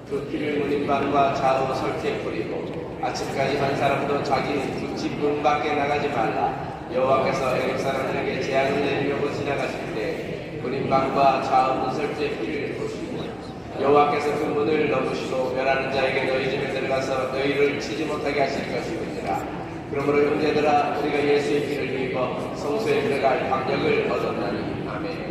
그 피를 문인방과 좌우 설치에 뿌리고 아침까지 한 사람도 자기 집 문 밖에 나가지 말라. 여호와께서 애굽 사람들에게 재앙을 내리려고 지나가실 때 문인방과 좌우 문 설치에 피를 보시고 여호와께서 그 문을 넘으시고 멸하는 자에게 너희 집에 들어가서 너희를 치지 못하게 하실 것이니라. 그러므로 형제들아, 우리가 예수의 피를 입어 성소에 들어갈 방력을 얻었나니. 아멘.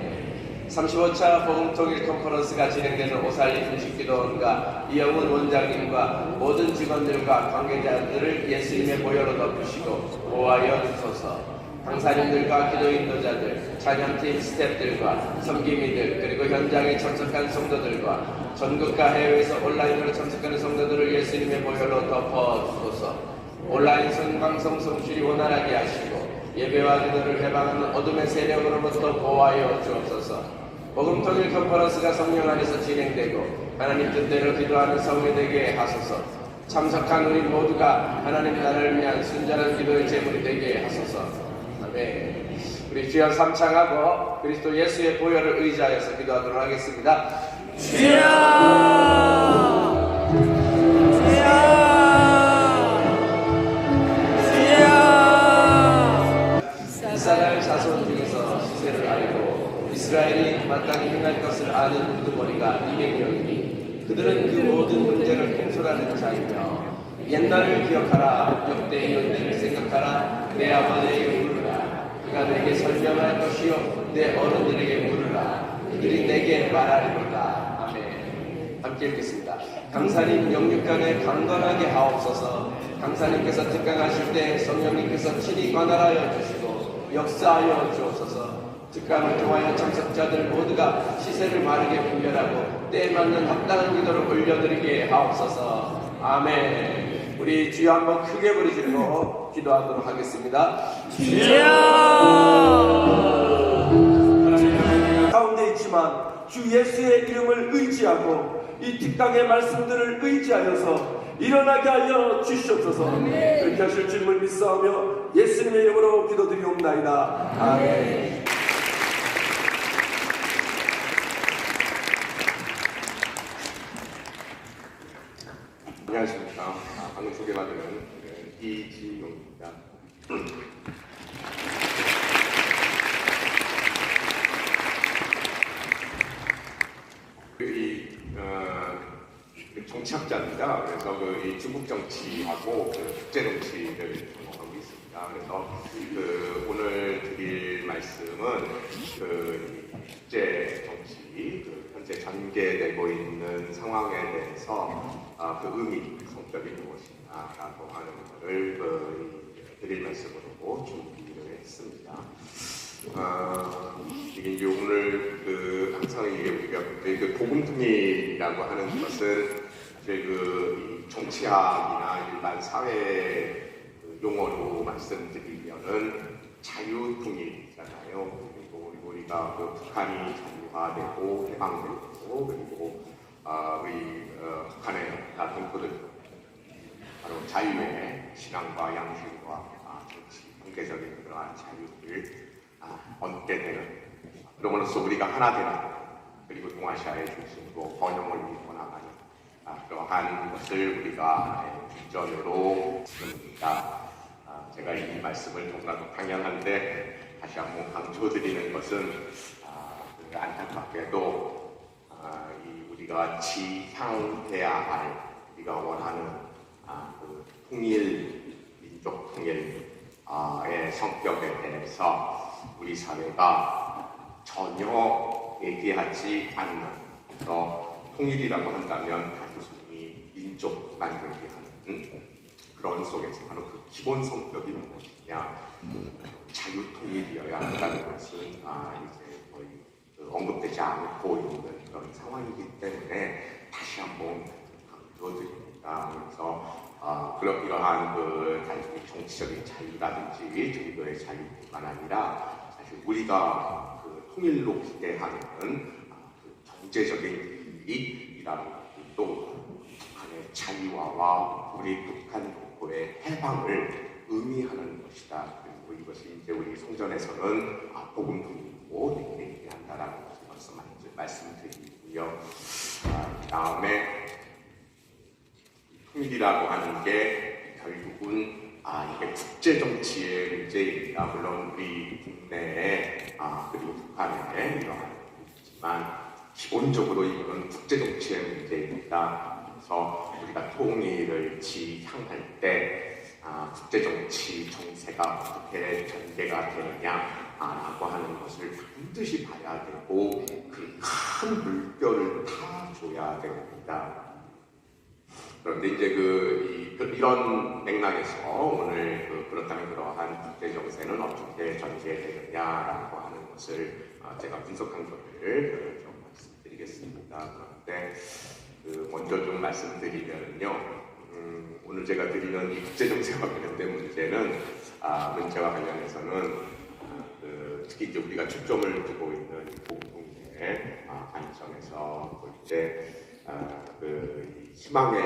35차 복음통일 컨퍼런스가 진행되는 오살리 분식기도원과 이영훈 원장님과 모든 직원들과 관계자들을 예수님의 보혈로 덮으시고 보호하여 주소서. 강사님들과 기도 인도자들, 찬양팀 스태프들과 섬기미들, 그리고 현장에 참석한 성도들과 전국과 해외에서 온라인으로 참석하는 성도들을 예수님의 보혈로 덮어주소서. 온라인 생방송 송출이 원활하게 하시고 예배와 기도를 해방하는 어둠의 세력으로부터 보호하여 주옵소서. 복음통일 컨퍼런스가 성령 안에서 진행되고 하나님 뜻대로 기도하는 성회 되게 하소서. 참석한 우리 모두가 하나님 나라를 위한 순전한 기도의 제물이 되게 하소서. 아멘. 우리 주여 삼창하고 그리스도 예수의 보혈을 의지하여서 기도하도록 하겠습니다. 주여! 이스라엘 자손 중에서 시세를 알고 이스라엘이 마땅히 행할 것을 아는 우두머리가 200명이니 그들은 그 모든 문제를 통솔하는 자이며 옛날을 기억하라. 역대의 일들을 생각하라. 내 아버지에게 물으라. 그가 내게 설명할 것이요 내 어른들에게 물으라. 그들이 내게 말하리로다. 아멘. 함께 읽겠습니다. 강사님 영육간에 강건하게 하옵소서. 강사님께서 특강하실 때 성령님께서 친히 관할하여 주시고 역사하여 주옵소서. 특강을 통하여 참석자들 모두가 시세를 바르게 분별하고 때에 맞는 합당한 기도를 올려드리게 하옵소서. 아멘. 우리 주여 한번 크게 부르시고 기도하도록 하겠습니다. 주여! 가운데 있지만 주 예수의 이름을 의지하고 이 특강의 말씀들을 의지하여서 일어나게 하여 주시옵소서. 그렇게 하실 줄을 믿사오며 예수님의 이름으로 기도드리옵나이다. 아멘. 안녕하십니까. 방금 소개받은 이지용입니다. 정치학자입니다. 그래서 이 중국 정치하고 국제 정치를 전공하고 있습니다. 그래서 오늘 드릴 말씀은 국제 정치, 현재 전개되고 있는 상황에 대해서 그 의미, 성격이 무엇이냐라고 하는 것을 드릴 말씀으로 준비를 했습니다. 이게 이제 오늘 항상 이게 우리가 복음통일이라고 하는 것은 이제 정치학이나 일반 사회 용어로 말씀드리면은 자유통일이잖아요. 그리고 우리가 북한이 자유화되고 해방되고 그리고 북한의 동포들 바로 자유의 신앙과 양심과 정치, 경제적인 그러한 자유를 얻게 되는 그러므로써 우리가 하나 되는 그리고 동아시아의 중심으로 번영을 이루어 나가는 그러한 것을 우리가 비전으로 있습니다. 제가 이 말씀을 너무나도 당연한데 다시 한번 강조드리는 것은 안타깝게도 우리가 지향해야 할 우리가 원하는 통일, 민족 통일의 성격에 대해서 우리 사회가 전혀 얘기하지 않는 통일이라고 한다면 단순히 민족만 얘기하는 그런 속에서 바로 그 기본 성격이 무엇이냐 자유통일이어야 한다는 것은 이제 거의 언급되지 않고 있는 그런 상황이기 때문에 다시 한번 강조드립니다. 그래서 이러한 단순히 정치적인 자유라든지 종교의 자유뿐만 아니라 사실 우리가 통일로 기대하는 경제적인 이익이라는 것도 북한의 자유화와 우리 북한 동포의 해방을 의미하는 것이다. 그리고 이것이 이제 우리 성전에서는 복음 통일로 얘기한다라는 것을 말씀드리고요. 다음에 통일이라고 하는 게 결국은 이게 국제 정치의 문제입니다. 물론 우리 국내에 그리고 북한에 이러한 문제지만 기본적으로 이거는 국제 정치의 문제입니다. 그래서 우리가 통일을 지향할 때 국제 정치 정세가 어떻게 전개가 되느냐라고 하는 것을 반드시 봐야 되고 그 큰 물결을 타줘야 됩니다. 그런데 이제 이런 맥락에서 오늘 그렇다면 그러한 국제 정세는 어떻게 전개되느냐라고 하는 것을 제가 분석한 것을 좀 말씀드리겠습니다. 그런데 먼저 좀 말씀드리면요, 오늘 제가 드리는 이 국제 정세와 관련된 문제와 관련해서는 특히 이제 우리가 초점을 두고 있는 공동의 관점에서 볼 때 희망의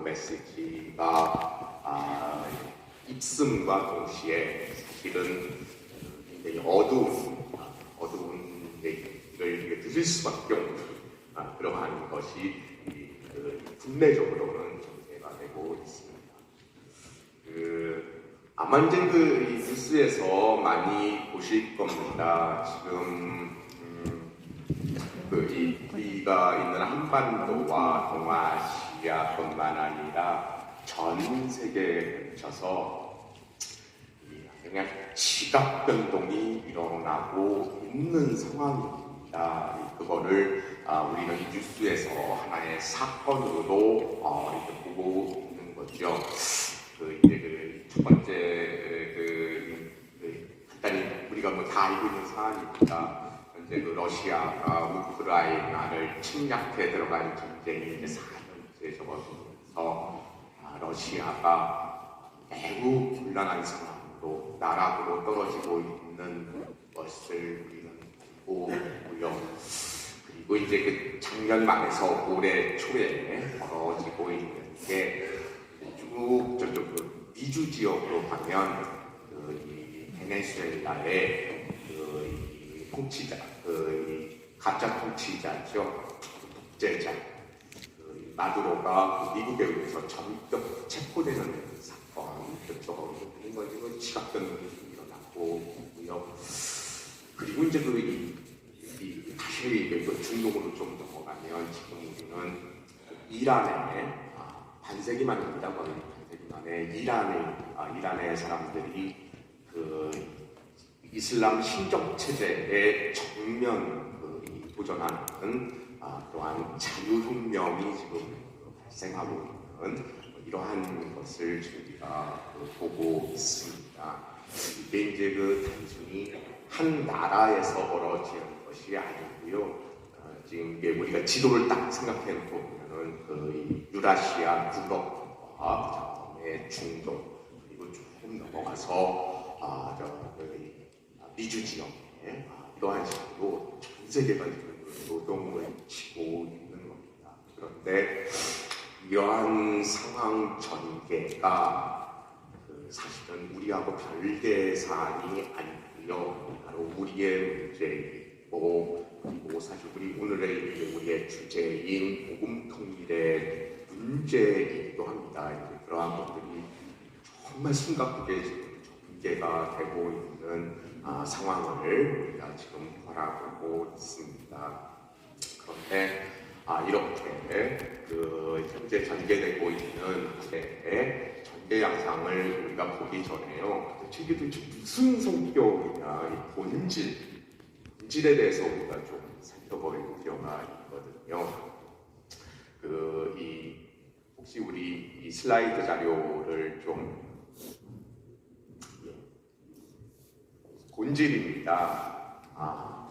메시지가 입슴과 동시에 사실은 굉장히 어두운 얘기를 들을 수밖에 없는 그러한 것이 국내적으로는 전개가 되고 있습니다. 아마 이제 이 뉴스에서 많이 보실 겁니다. 지금 우리가 있는 한반도와 동아시아뿐만 아니라 전 세계에 걸쳐서 그냥 지각 변동이 일어나고 있는 상황입니다. 그거를 우리는 이 뉴스에서 하나의 사건으로 이렇게 보고 있는 거죠. 이제 첫 번째 간단히 우리가 다 알고 있는 사안입니다. 현재 러시아가 우크라이나를 침략해 들어간 전쟁이 이제 4년째 접어들면서 러시아가 매우 곤란한 상황으로 나락으로 떨어지고 있는 것을 우리는 알고 있고요. 그리고 이제 작년 말에서 올해 초에 벌어지고 있는 게 쭉 저쪽 미주 지역으로 가면 이 베네수엘라의 통치자, 가짜 통치자죠. 독재자. 마두로가 미국에 의해서 전격 체포되는 사건, 그쪽으로 이건 지각변동이 일어나고 있고요. 그리고 이제 다시 중동으로 좀 넘어가면 지금 우리는 이란의 반세기 만입니다. 거의 반세기 만에 이란의 사람들이 이슬람 신정 체제에 정면 도전하는 또한 자유혁명이 지금 발생하고 있는 이러한 것을 저희가 보고 있습니다. 이게 이제 단순히 한 나라에서 벌어지는 것이 아니고요. 지금 이게 우리가 지도를 딱 생각해 보면은 유라시아, 유럽과 그다음에 중동 그리고 조금 넘어가서 미주 지역에 이러한 식으로 전 세계가 노동을 치고 있는 겁니다. 그런데 이러한 상황 전개가 사실은 우리하고 별개 사안이 아니고요. 바로 우리의 문제이고 그리고 사실 우리의 주제인 복음 통일의 문제이기도 합니다. 그러한 것들이 정말 심각하게 지금 전개가 되고 있는 상황을 우리가 지금 바라보고 있습니다. 그런데 이렇게 현재 전개되고 있는 전개 양상을 우리가 보기 전에요. 도대체 이게 무슨 성격이냐, 본질에 대해서 우리가 좀 살펴볼 필요가 있거든요. 혹시 우리 이 슬라이드 자료를 좀 본질입니다.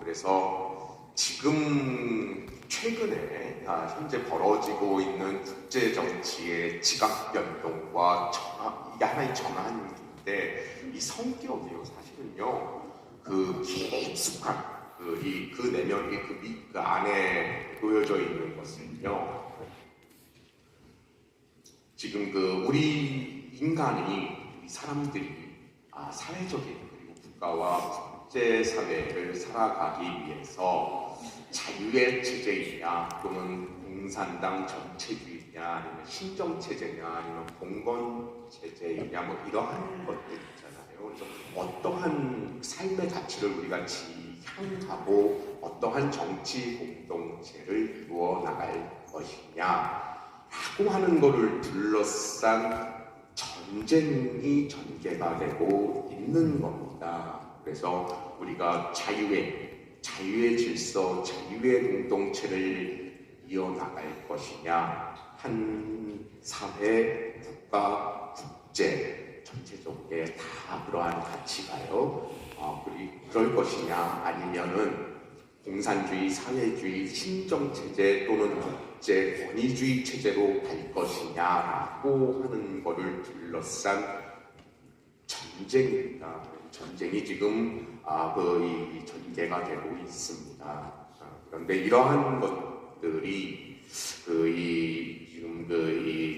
그래서 지금 최근에 현재 벌어지고 있는 국제 정치의 지각 변동과 이게 하나의 전환인데 이 성격이요 사실은요 깊숙한 그 내면 그 안에 놓여져 있는 것은요 지금 우리 인간이 사람들이 사회적인 국가와 국제 사회를 살아가기 위해서 자유의 체제이냐 또는 공산당 전체주의냐 아니면 신정체제냐 아니면 봉건체제냐 뭐 이러한 것들 있잖아요. 그래서 어떠한 삶의 가치를 우리가 지향하고 어떠한 정치 공동체를 이루어 나갈 것이냐라고 하는 것을 둘러싼 전쟁이 전개가 되고 있는 겁니다. 그래서 우리가 자유의 질서, 자유의 공동체를 이어나갈 것이냐, 한 사회, 국가, 국제 전체적으로 다 그러한 가치가요. 그럴 것이냐, 아니면은 공산주의, 사회주의, 신정체제 또는 국제 권위주의 체제로 갈 것이냐라고 하는 것을 둘러싼 전쟁입니다. 전쟁이 지금 이 전개가 되고 있습니다. 그런데 이러한 것들이 지금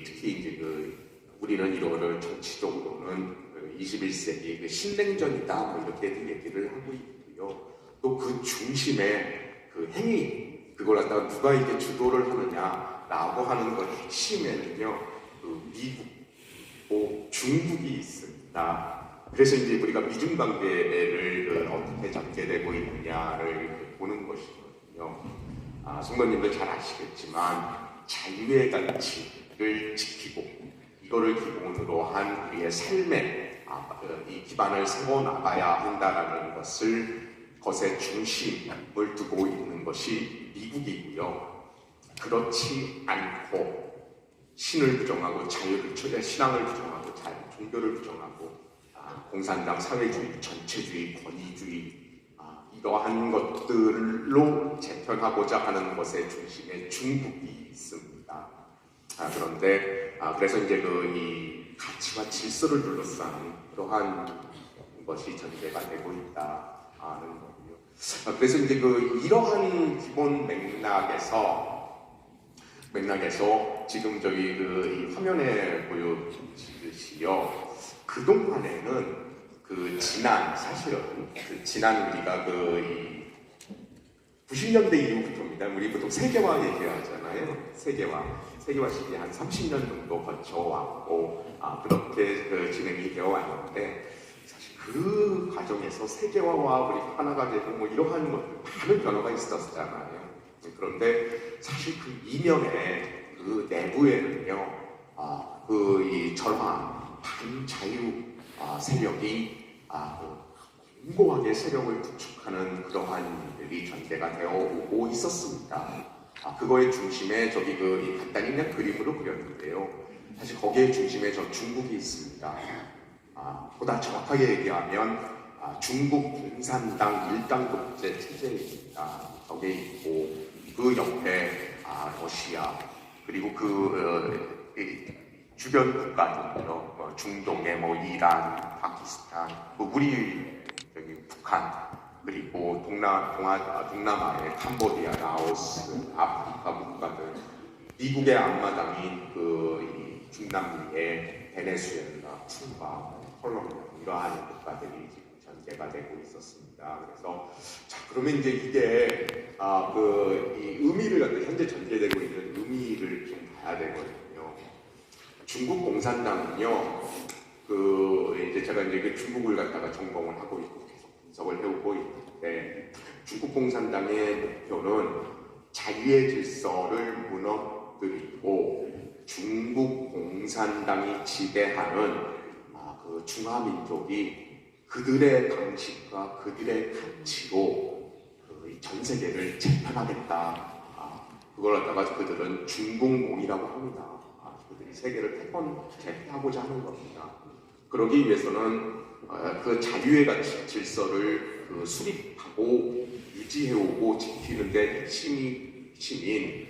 특히 이제 우리는 이거를 정치적으로는 21세기 신냉전이다 뭐 이렇게 얘기를 하고 있고요. 또 그 중심에 그 행위 그걸 갖다가 누가 이렇게 주도를 하느냐라고 하는 것 핵심에는요 미국, 중국이 있습니다. 그래서 이제 우리가 미중 관계를 어떻게 전개되고 있느냐를 보는 것이거든요. 성도님들 잘 아시겠지만 자유의 가치를 지키고 이거를 기본으로 한 우리의 삶에 이 기반을 세워 나가야 한다라는 것의 중심을 두고 있는 것이 미국이고요. 그렇지 않고 신을 부정하고 신앙을 부정하고 종교를 부정하고 공산당, 사회주의, 전체주의, 권위주의 이러한 것들로 재편하고자 하는 것의 중심에 중국이 있습니다. 그런데 그래서 이제 이 가치와 질서를 둘러싼 그러한 것이 전개가 되고 있다는 거고요. 그래서 이제 이러한 기본 맥락에서 지금 이 화면에 보여지듯이요. 그동안에는 지난 우리가 90년대 이후부터입니다. 우리 보통 세계화 얘기하잖아요. 세계화 시기 한 30년 정도 거쳐왔고, 그렇게 진행이 되어 왔는데, 사실 그 과정에서 세계화와 우리 하나가 되고, 뭐 이러한 것들, 많은 변화가 있었잖아요. 그런데 사실 그 이면에, 그 내부에는요, 이 절망, 반자유 세력이 공고하게 세력을 구축하는 그러한 일들이 전개가 되어 오고 있었습니다. 그거의 중심에 이 간단히 그냥 그림으로 그렸는데요. 사실 거기에 중심에 중국이 있습니다. 보다 정확하게 얘기하면 중국 공산당 일당독재 체제입니다. 거기에 있고 그 옆에 러시아 그리고 주변 국가들이요. 중동의 이란, 파키스탄, 우리 북한 그리고 동남아의 캄보디아, 라오스, 아프리카 국가들, 미국의 앞마당인 이 중남미의 베네수엘라, 쿠바, 콜롬비아 이러한 국가들이 지금 전개가 되고 있었습니다. 그래서 그러면 이제 이게 이 의미를 갖다 현재 전개되고 있는 의미를 좀 봐야 되거든요. 중국 공산당은요, 이제 제가 이제 중국을 갖다가 전공을 하고 있고 계속 분석을 해오고 있는데, 중국 공산당의 목표는 자유의 질서를 무너뜨리고 중국 공산당이 지배하는 중화민족이 그들의 방식과 그들의 가치로 전 세계를 재편하겠다. 그걸 갖다가 그들은 중공몽이라고 합니다. 그들이 세계를 재편하고자 하는 겁니다. 그러기 위해서는 그 자유의 가치 질서를 수립하고 유지해오고 지키는데 핵심인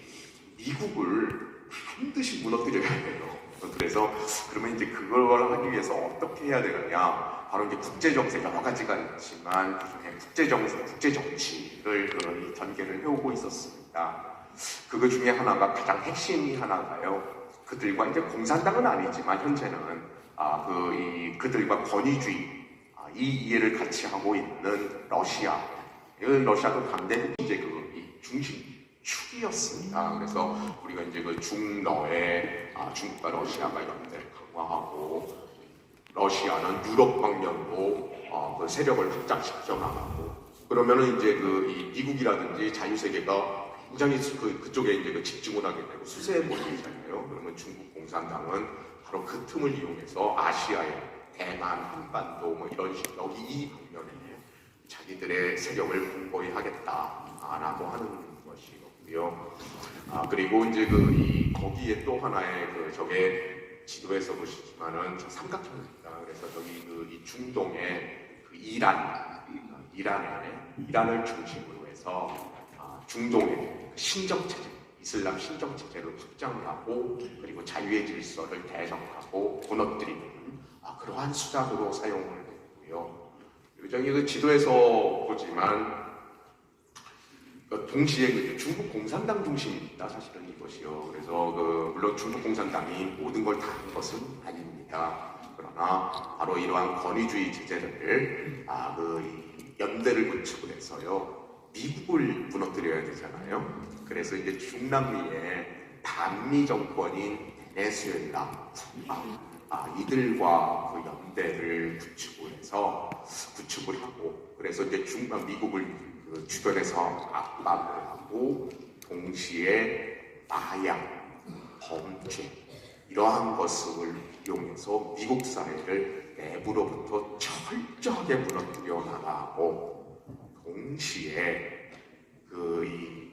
미국을 반드시 무너뜨려야 돼요. 그래서 그러면 이제 그걸 하기 위해서 어떻게 해야 되느냐? 바로 이제 국제정세 여러 가지가 있지만 그중에 국제 정치를 전개를 해오고 있었습니다. 그거 중에 하나가 가장 핵심이 하나가요. 그들과 이제 공산당은 아니지만 현재는 그들과 권위주의 이 이해를 같이 하고 있는 러시아도 당대 이제 이 중심 축이었습니다. 그래서 우리가 이제 그 중러에 중국과 러시아가 연대를 강화하고 러시아는 유럽 방면으로 그 세력을 확장시켜 나가고 그러면은 이제 이 미국이라든지 자유세계가 굉장히 그쪽에 이제 집중을 하게 되고 수세에 몰리잖아요. 그러면 중국 공산당은 바로 그 틈을 이용해서 아시아에 대만, 한반도 뭐 이런 식 여기 이 방면에 자기들의 세력을 공고히 하겠다라고 하는 것이었고요. 그리고 이제 거기에 또 하나의 저게 지도에서 보시지만은 저 삼각형입니다. 그래서 저기 이 중동의 이란을 중심으로 해서 중동의 신정 체제, 이슬람 신정 체제를 확장하고 그리고 자유의 질서를 대적하고 무너뜨리는 그러한 수단으로 사용을 했고요. 여기 지도에서 보지만 동시에 중국 공산당 중심입니다. 사실은 이것이요. 그래서 물론 중국 공산당이 모든 걸 다 한 것은 아닙니다. 그러나 바로 이러한 권위주의 체제를 연대를 구축을 해서요. 미국을 무너뜨려야 되잖아요. 그래서 이제 중남미의 반미 정권인 베네수엘라, 이들과 그 연대를 구축을 하고 그래서 이제 미국을 주변에서 압박을 하고 동시에 마약, 범죄 이러한 것을 이용해서 미국 사회를 내부로부터 철저하게 무너뜨려 나가고 동시에 이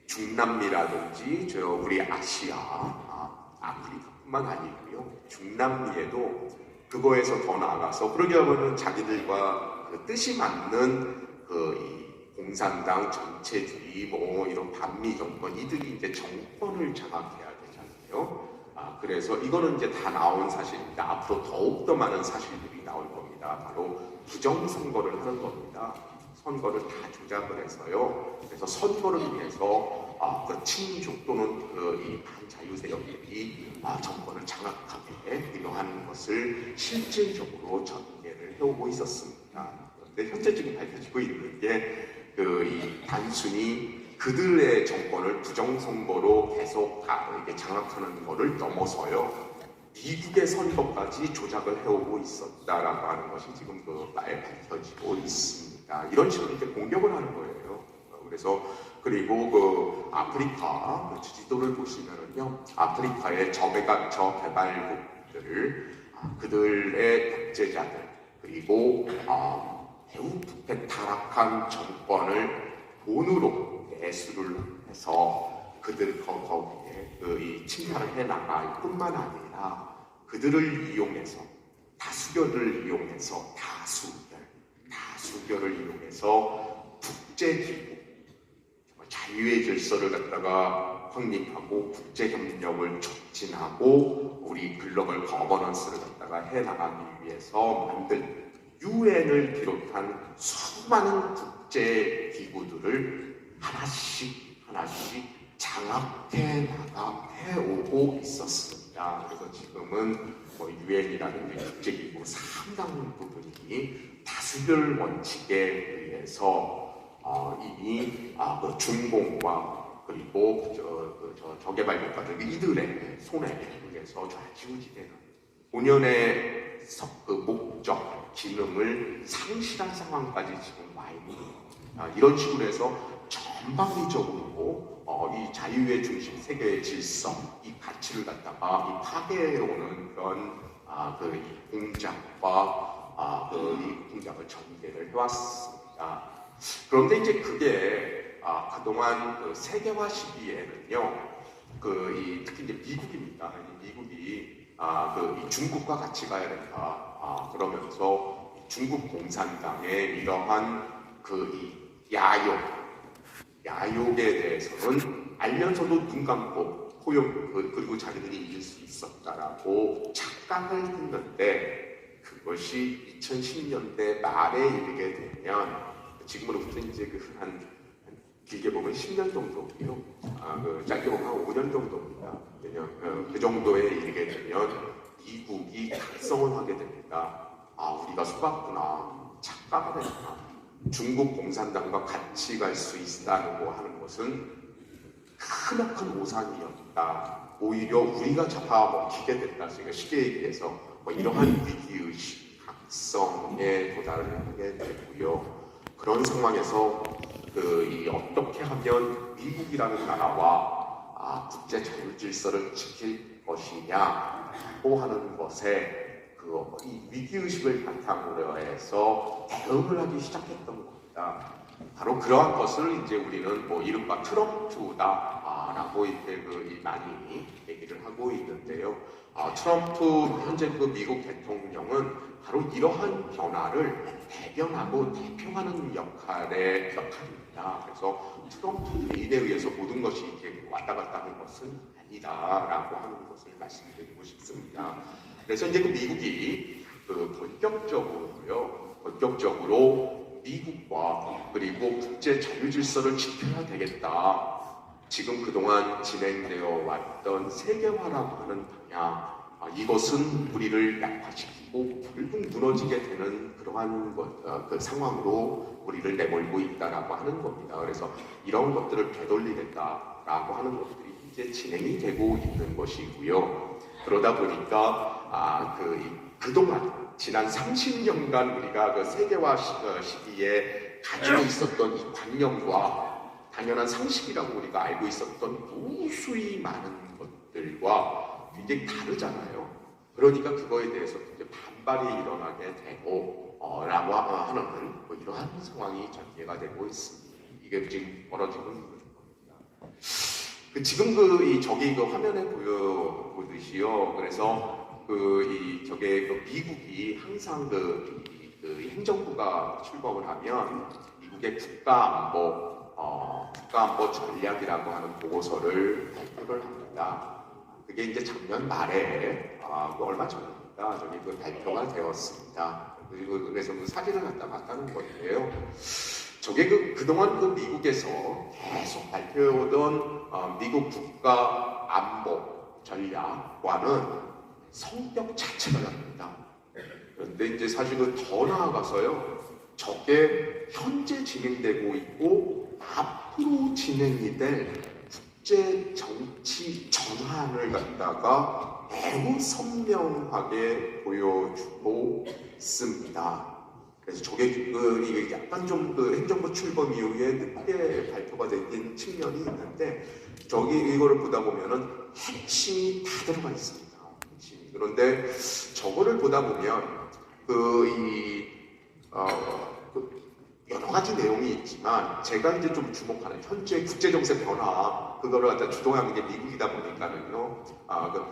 중남미라든지 우리 아시아, 아프리카뿐만 아니고요. 중남미에도 그거에서 더 나아가서 그러려면은 자기들과 뜻이 맞는 이 공산당 전체주의 이런 반미 정권 이들이 이제 정권을 장악해야 되잖아요. 그래서 이거는 이제 다 나온 사실입니다. 앞으로 더욱더 많은 사실들이 나올 겁니다. 바로 부정선거를 하는 겁니다. 선거를 다 조작을 해서요. 그래서 선거를 위해서 친중 또는 이 반자유 세력들이 정권을 장악하게 이러한 것을 실질적으로 전개를 해오고 있었습니다. 그런데 현재 지금 밝혀지고 있는 게 이 단순히 그들의 정권을 부정선거로 계속 이렇게 장악하는 것을 넘어서요. 미국의 선거까지 조작을 해오고 있었다라고 하는 것이 지금 밝혀지고 있습니다. 이런 식으로 이제 공격을 하는 거예요. 그래서 그리고 아프리카 지도를 보시면은요, 아프리카의 저개발국들, 그들의 독재자들 그리고 매우 부패 타락한 정권을 돈으로 매수를 해서 그들 거기에 이 침탈을 해나갈 뿐만 아니라 그들을 이용해서 다수결을 이용해서 다수결을 이용해서 국제기구 자유의 질서를 갖다가 확립하고 국제협력을 촉진하고 우리 글로벌 거버넌스를 갖다가 해나가기 위해서 만든 유엔을 비롯한 수많은 국제기구들을 하나씩 장악해 오고 있었습니다. 그래서 지금은 유엔이라는 국제기구 상당 부분이 다수결 원칙에 의해서 이미 중공과 그리고 저개발 국가들 이들의 손에 의해서 좌지우지되는 본연의 목적, 기능을 상실한 상황까지 지금 와 있는 이런 식으로 해서 전방위적으로 이 자유의 중심, 세계의 질서, 이 가치를 갖다가 파괴해오는 그런 이 공작과 이 공작을 전개를 해왔습니다. 그런데 이제 그게 그동안 세계화 시기에는요, 특히 이제 미국입니다. 미국이 이 중국과 같이 가야 된다. 그러면서 중국 공산당의 이러한 이 야욕에 대해서는 알면서도 눈 감고 그리고 자기들이 이길 수 있었다라고 착각을 했는데 그것이 2010년대 말에 이르게 되면 지금으로부터 이제 한 길게 보면 10년 정도고요. 짧게 보면 한 5년 정도입니다. 그 정도에 이르게 되면 미국이 각성을 하게 됩니다. 우리가 속았구나, 착각을 했구나. 중국 공산당과 같이 갈 수 있다고 하는 것은 크나큰 오산이었다. 오히려 우리가 잡아먹히게 됐다. 제가 쉽게 얘기해서 이러한 위기의식, 각성에 도달하게 되고요. 그런 상황에서 어떻게 하면 미국이라는 나라와 국제 자유 질서를 지킬 것이냐고 하는 것에 이 위기의식을 바탕으로 해서 대응을 하기 시작했던 겁니다. 바로 그러한 것을 이제 우리는 이른바 트럼프다라고 이제 많이 얘기를 하고 있는데요. 트럼프 현재 미국 대통령은 바로 이러한 변화를 대변하고 대표하는 역할입니다. 그래서 트럼프 개인에 의해서 모든 것이 이렇게 왔다 갔다 하는 것은 아니다라고 하는 것을 말씀드리고 싶습니다. 그래서 이제 미국이 본격적으로 미국과 그리고 국제 자유 질서를 지켜야 되겠다. 지금 그동안 진행되어 왔던 세계화라고 하는 방향, 이것은 우리를 약화시키고 결국 무너지게 되는 그러한 그 상황으로 우리를 내몰고 있다라고 하는 겁니다. 그래서 이런 것들을 되돌리겠다라고 하는 것들이 이제 진행이 되고 있는 것이고요. 그러다 보니까 그동안 지난 30년간 우리가 세계화 시기에 가지고 있었던 이 관념과 당연한 상식이라고 우리가 알고 있었던 무수히 많은 것들과 굉장히 다르잖아요. 그러니까 그거에 대해서 이제 반발이 일어나게 되고 라고 하는 이러한 상황이 전개가 되고 있습니다. 이게 지금 벌어지고 있는 겁니다. 지금 저기 화면에 보듯이요. 그래서 미국이 항상 행정부가 출범을 하면 미국의 국가안보 전략이라고 하는 보고서를 발표를 합니다. 그게 이제 작년 말에 얼마 전입니다. 발표가 되었습니다. 그리고 그래서 사진을 갖다 봤다는 건데요. 저게 그동안 미국에서 계속 발표해오던 미국 국가 안보 전략과는 성격 자체가 다릅니다. 그런데 이제 사실은 더 나아가서요. 저게 현재 진행되고 있고 앞으로 진행이 될 국제 정치 전환을 갖다가 매우 선명하게 보여주고 있습니다. 그래서 저게 약간 좀 행정부 출범 이후에 늦게 발표가 된 측면이 있는데 이거를 보다 보면은 핵심이 다 들어가 있습니다. 그런데 저거를 보다 보면 여러 가지 내용이 있지만 제가 이제 좀 주목하는 현재 국제 정세 변화 그거를 갖다 주도하는 게 미국이다 보니까는요.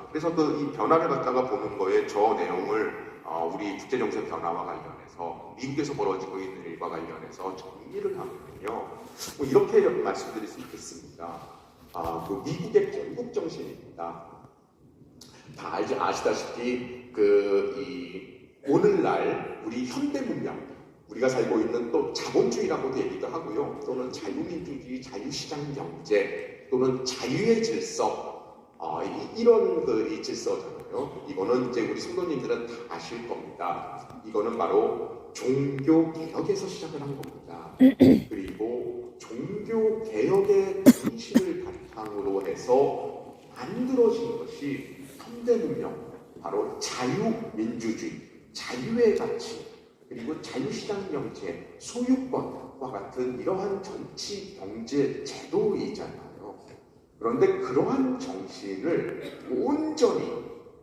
그래서 이 변화를 갖다가 보는 거에 저 내용을 우리 국제 정세 변화와 관련해서 미국에서 벌어지고 있는 일과 관련해서 정리를 하면요. 이렇게 말씀드릴 수 있겠습니다. 미국의 건국 정신입니다. 다 아시다시피 오늘날 우리 현대 문명 우리가 살고 있는 또 자본주의라고도 얘기도 하고요. 또는 자유민주주의, 자유시장 경제 또는 자유의 질서 이런 이 질서잖아요. 이거는 이제 우리 성도님들은 다 아실 겁니다. 이거는 바로 종교 개혁에서 시작을 한 겁니다. 그리고 종교 개혁의 정신을 바탕으로 해서 만들어진 것이 현대 문명, 바로 자유민주주의, 자유의 가치, 그리고 자유시장 경제, 소유권과 같은 이러한 정치, 경제, 제도이잖아요. 그런데 그러한 정신을 온전히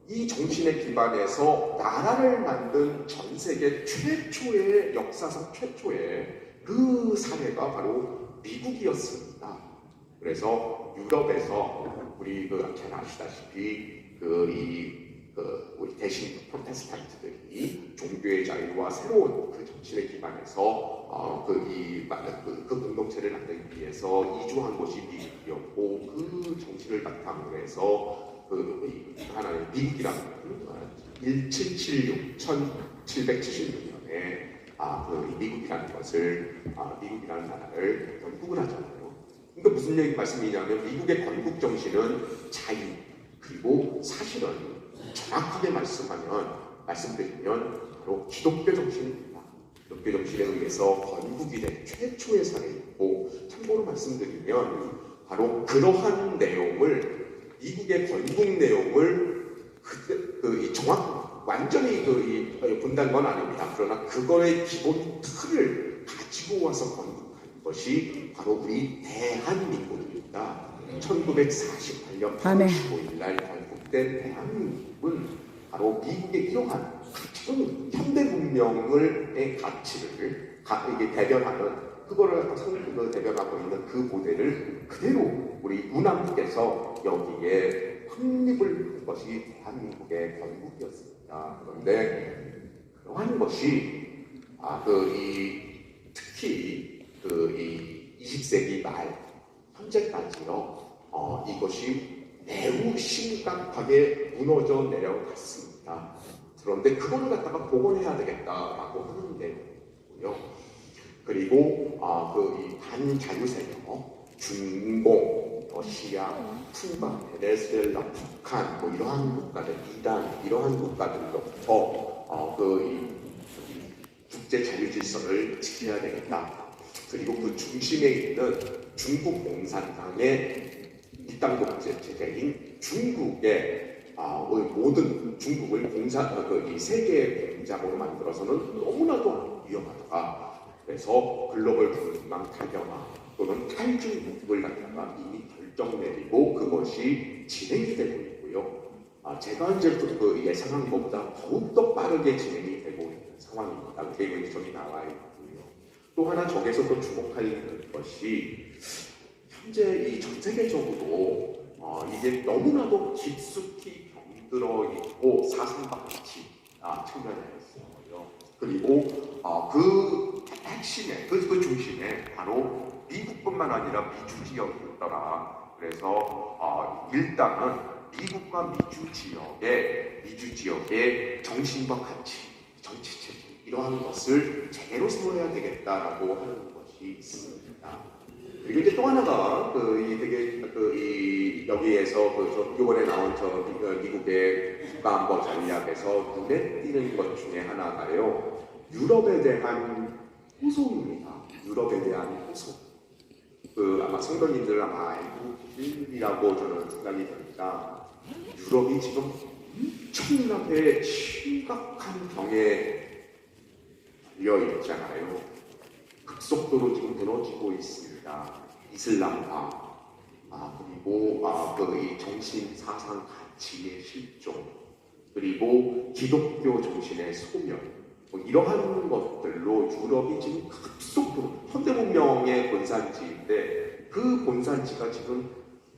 이 정신에 기반해서 나라를 만든 전 세계 최초의 역사상 최초의 그 사례가 바로 미국이었습니다. 그래서 유럽에서 우리 잘 아시다시피 우리 대신 프로테스탄트들이 종교의 자유와 새로운 정신에 기반해서 그 공동체를 만들기 위해서 이주한 것이 미국이었고 그 정신을 바탕으로 해서 하나의 미국이라는 1776년에 미국이라는 나라를 건국을 하잖아요. 그러니까 무슨 말씀이냐면 미국의 건국 정신은 자유 그리고 사실은 정확하게 말씀드리면 바로 기독교 정신입니다. 기독교 정신에 의해서 건국이 된 최초의 사례이고 참고로 말씀드리면 바로 그러한 내용을 미국의 건국 내용을 완전히 본다는 건 아닙니다. 그러나 그거의 기본 틀을 가지고 와서 건국한 것이 바로 우리 대한민국입니다. 1948년 8월 15일 날 건국된 대한민국은 바로 미국의 이러한 현대 문명의 가치를 이게 대변하는 그거를 대변하고 있는 그 모델을 그대로 우리 운암께서 여기에 확립을 한 것이 대한민국의 건국이었습니다. 그런데 그러한 것이 특히 이 20세기 말 현재까지요 이것이 매우 심각하게 무너져 내려갔습니다. 그런데 그거를 갖다가 복원해야 되겠다라고 하는 내용이고요. 그리고 이 반자유세력, 중공, 러시아, 쿠바, 베네수엘라, 북한 뭐 이러한 국가들, 이란 이러한 국가들로부터 이 국제 자유 질서를 지켜야 되겠다. 그리고 그 중심에 있는 중국 공산당의 일당독재 체제인 중국의 모든 중국을 이 세계의 공장으로 만들어서는 너무나도 위험하다. 그래서 글로벌 분방 타결화 또는 탈중국을 갖다가 이미 결정 내리고 그것이 진행이 되고 있고요. 제가 이제 예상한 것보다 더욱더 빠르게 진행이 되고 있는 상황입니다. 계획이 저기 나와 있고요. 또 하나 저기서 또 주목할 것이 현재 이 전 세계적으로 이게 너무나도 깊숙이 병들어 있고 사상박치 측면에 있어요. 그리고 그 핵심에 그 중심에 바로 미국뿐만 아니라 미주 지역이었더라. 그래서 일단은 미국과 미주 지역의 정신과 가치, 정치 체제 이러한 것을 제대로 세워야 되겠다라고 하는 것이 있습니다. 그리고 이제 또 하나가 여기에서 이번에 나온 미국의 국가안보 전략에서 눈에 띄는 것 중에 하나가요. 유럽에 대한 호소입니다. 유럽에 대한 호소. 아마 성도님들 아마 알고 계시리라고 저는 생각이 됩니다. 유럽이 지금 엄청나게 심각한 병에 걸려 있잖아요. 급속도로 지금 무너지고 있습니다. 이슬람화, 그리고 이 정신 사상 가치의 실종, 그리고 기독교 정신의 소멸, 뭐 이러한 것들로 유럽이 지금 급속도로 현대 문명의 본산지인데 그 본산지가 지금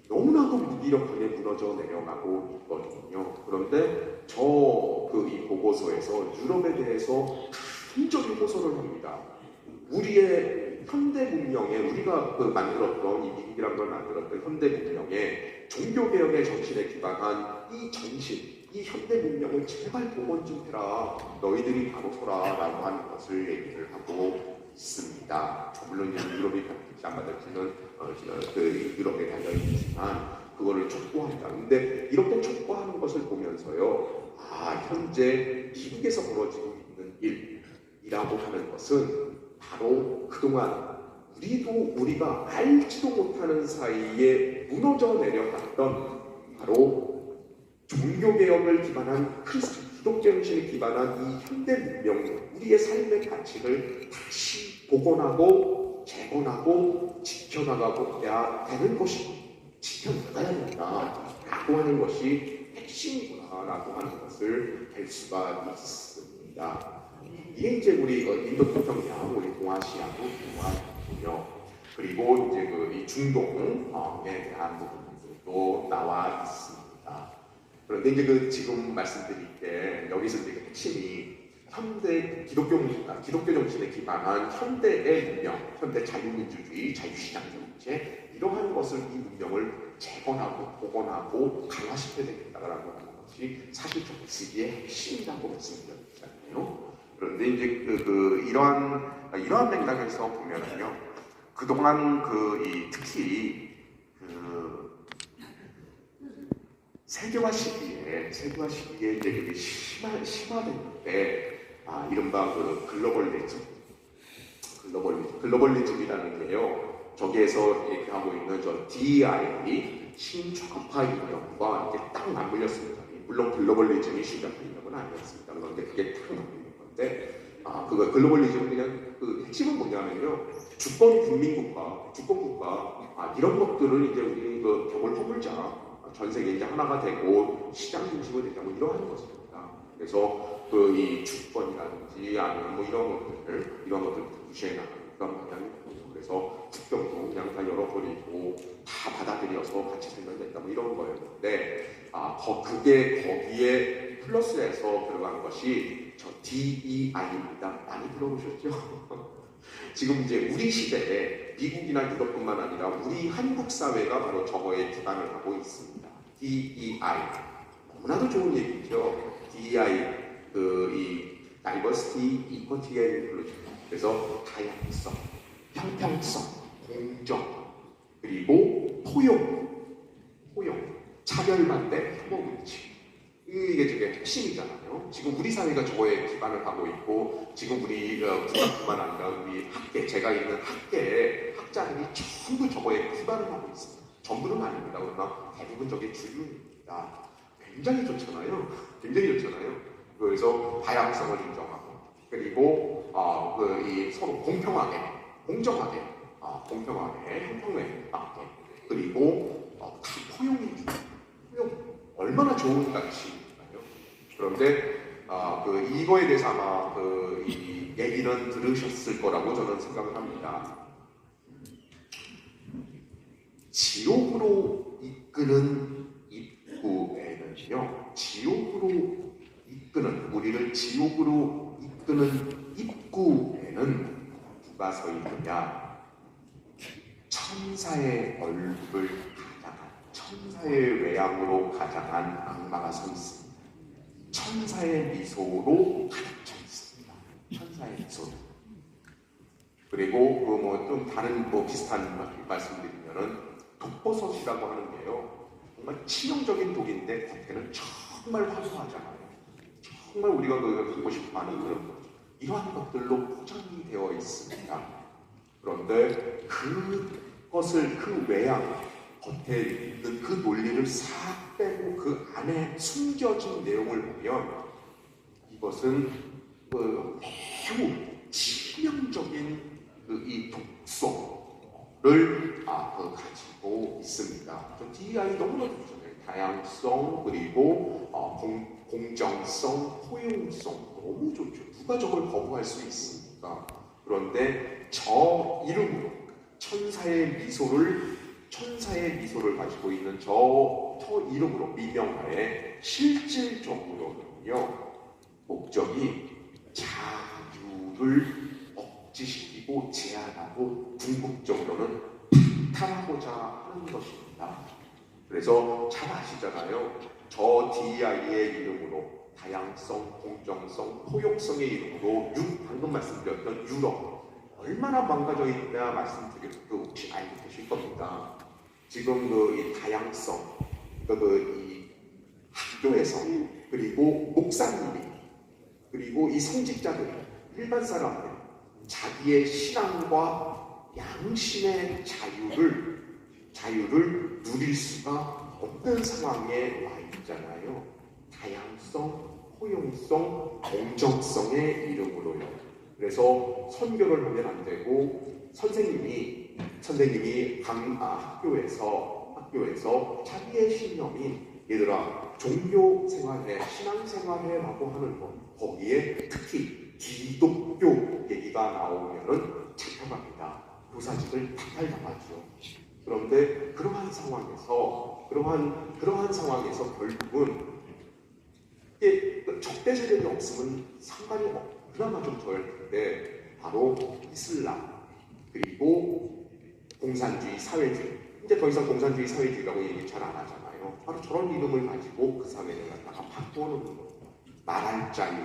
너무나도 무기력하게 무너져 내려가고 있거든요. 그런데 이 보고서에서 유럽에 대해서 간절히 호소를 합니다. 우리의 현대 문명에 우리가 만들었던 이 미국이라는 걸 만들었던 현대 문명에 종교개혁의 정신에 기반한 이 정신, 이 현대 문명을 제발 복원 좀 해라. 너희들이 바로 서라라고 하는 것을 얘기를 하고 있습니다. 물론 유럽이 받을지 안 받을지는 유럽에 달려 있지만 그거를 촉구한다. 근데 이렇게 촉구하는 것을 보면서요, 현재 미국에서 벌어지고 있는 일이라고 하는 것은 바로 그동안 우리가 알지도 못하는 사이에 무너져 내려갔던 바로 종교개혁을 기반한 기독교 정신에 기반한 이 현대 문명, 우리의 삶의 가치를 다시 복원하고 재건하고 지켜나가야 되는 것이 지켜나가야 된다라고 하는 것이 핵심이구나라고 하는 것을 알 수가 있습니다. 이게 이제 우리 인도 태평양, 우리 동아시아도 동아시아고요. 그리고 이제 이 중동에 대한 부분들도 나와 있습니다. 그런데 이제 지금 말씀드릴 때 여기서 이제 핵심이 현대 기독교 정신에 기반한 현대의 문명, 현대 자유민주주의, 자유시장 경제 이러한 것을 이 문명을 재건하고 복원하고 강화시켜야 되겠다라고 하는 것이 사실 정치의 핵심이라고 말씀드렸잖아요. 그런데 이제 이러한 맥락에서 보면은요, 그동안 특히 세계화 시기에 이제 그게 심화됐는데 이른바 글로벌리즘이라는 게요, 저기에서 얘기하고 있는 저 DEI 신좌파 이념과 이렇게 딱 맞물렸습니다. 물론 글로벌리즘이 신좌파 이념은 아니었습니다. 그런데 그게 딱 맞물린 건데, 그거 글로벌리즘은 그냥 그 핵심은 뭐냐면요, 주권 국민국가, 주권국가, 이런 것들을 이제 우리 그 벽을 허물자, 전 세계 이제 하나가 되고 시장 중심으로 되자, 뭐 이러한 것입니다. 그래서 그 이 주권이라든지 아니면 뭐 이런 것들 무시해 나가는 그런 방향이 있고요. 그래서 국경도 그냥 다 열어버리고 다 받아들여서 같이 살면 된다, 뭐 이런 거였는데, 그게 거기에 플러스해서 들어간 것이 저 DEI입니다. 많이 들어보셨죠? 지금 이제 우리 시대에 미국이나 유럽뿐만 아니라 우리 한국 사회가 바로 저거에 기반을 하고 있습니다. DEI, 너무나도 좋은 얘기죠. DEI, 이 Diversity, Equity and Inclusion. 그래서 다양성, 형평성, 공정, 그리고 포용, 차별반대, 혐오금지. 이게 되게 핵심이잖아요. 지금 우리 사회가 저거에 기반을 하고 있고, 지금 우리 국가뿐만 아니라 우리 학계, 제가 있는 학계의 학자들이 전부 저거에 기반을 하고 있습니다. 전부는 아닙니다. 그러나 대부분 저게 주류입니다. 굉장히 좋잖아요. 굉장히 좋잖아요. 그래서 다양성을 인정하고, 그리고 이 서로 공평하게, 공정하게, 공평하게, 형평하게, 그리고 다 포용해주고, 얼마나 좋은 가치인가요? 그런데 이거에 대해서 아마 이 얘기는 들으셨을 거라고 저는 생각을 합니다. 지옥으로 이끄는 입구에는요, 우리를 지옥으로 이끄는 입구에는 누가 서 있느냐? 천사의 얼굴을 가장한, 천사의 외양으로 가장한 악마가 서 있습니다. 천사의 미소로 가득 차 있습니다. 천사의 미소. 그리고 좀 다른 비슷한 말씀드리면은 독버섯이라고 하는 게요, 정말 치명적인 독인데 겉에는 정말 화사하잖아요. 정말 우리가 보고 싶어하는 그런 거죠. 이러한 것들로 포장이 되어 있습니다. 그런데 그것을, 그 외양, 겉에 있는 그 논리를 싹 빼고 그 안에 숨겨진 내용을 보면 이것은 매우 치명적인 이 독성을 가지고 있습니다. DEI 너무나도 좋잖아요. 다양성, 그리고 공정성, 포용성, 너무 좋죠. 누가 저걸 거부할 수 있습니까? 그런데 저 이름으로 천사의 미소를 가지고 있는 저 이름으로 미명하에 실질적으로는요, 목적이 자유를 억제시키고 제한하고 궁극적으로는 박탈하고자 하는 것입니다. 그래서 잘 아시잖아요. 저 DEI의 이름으로, 다양성, 공정성, 포용성의 이름으로 방금 말씀드렸던 유럽 얼마나 망가져 있냐 말씀드려도 혹시 알고 계실 겁니다. 지금 이 다양성, 이 학교에서, 그리고 목사님이, 그리고 이 성직자들, 일반 사람들, 자기의 신앙과 양심의 자유를 누릴 수가 없는 상황에 와 있잖아요. 다양성, 포용성, 공정성의 이름으로요. 그래서 선교를 하면 안 되고, 선생님이 학교에서 자기의 신념인, 얘들아 종교 생활해, 신앙 생활해라고 하는 것, 거기에 특히 기독교 얘기가 나오면은 잡혀갑니다. 교사직을 박탈당하죠. 그런데 그러한 상황에서 결국은 이게 적대 세력이 없으면 상관이 그나마 좀 덜 텐데, 바로 이슬람, 그리고 공산주의, 사회주의. 이제 더 이상 공산주의, 사회주의라고 얘기 잘 안 하잖아요. 바로 저런 이름을 가지고 그 사회를 갖다가 바꿔놓는 거예요. 말할 자유,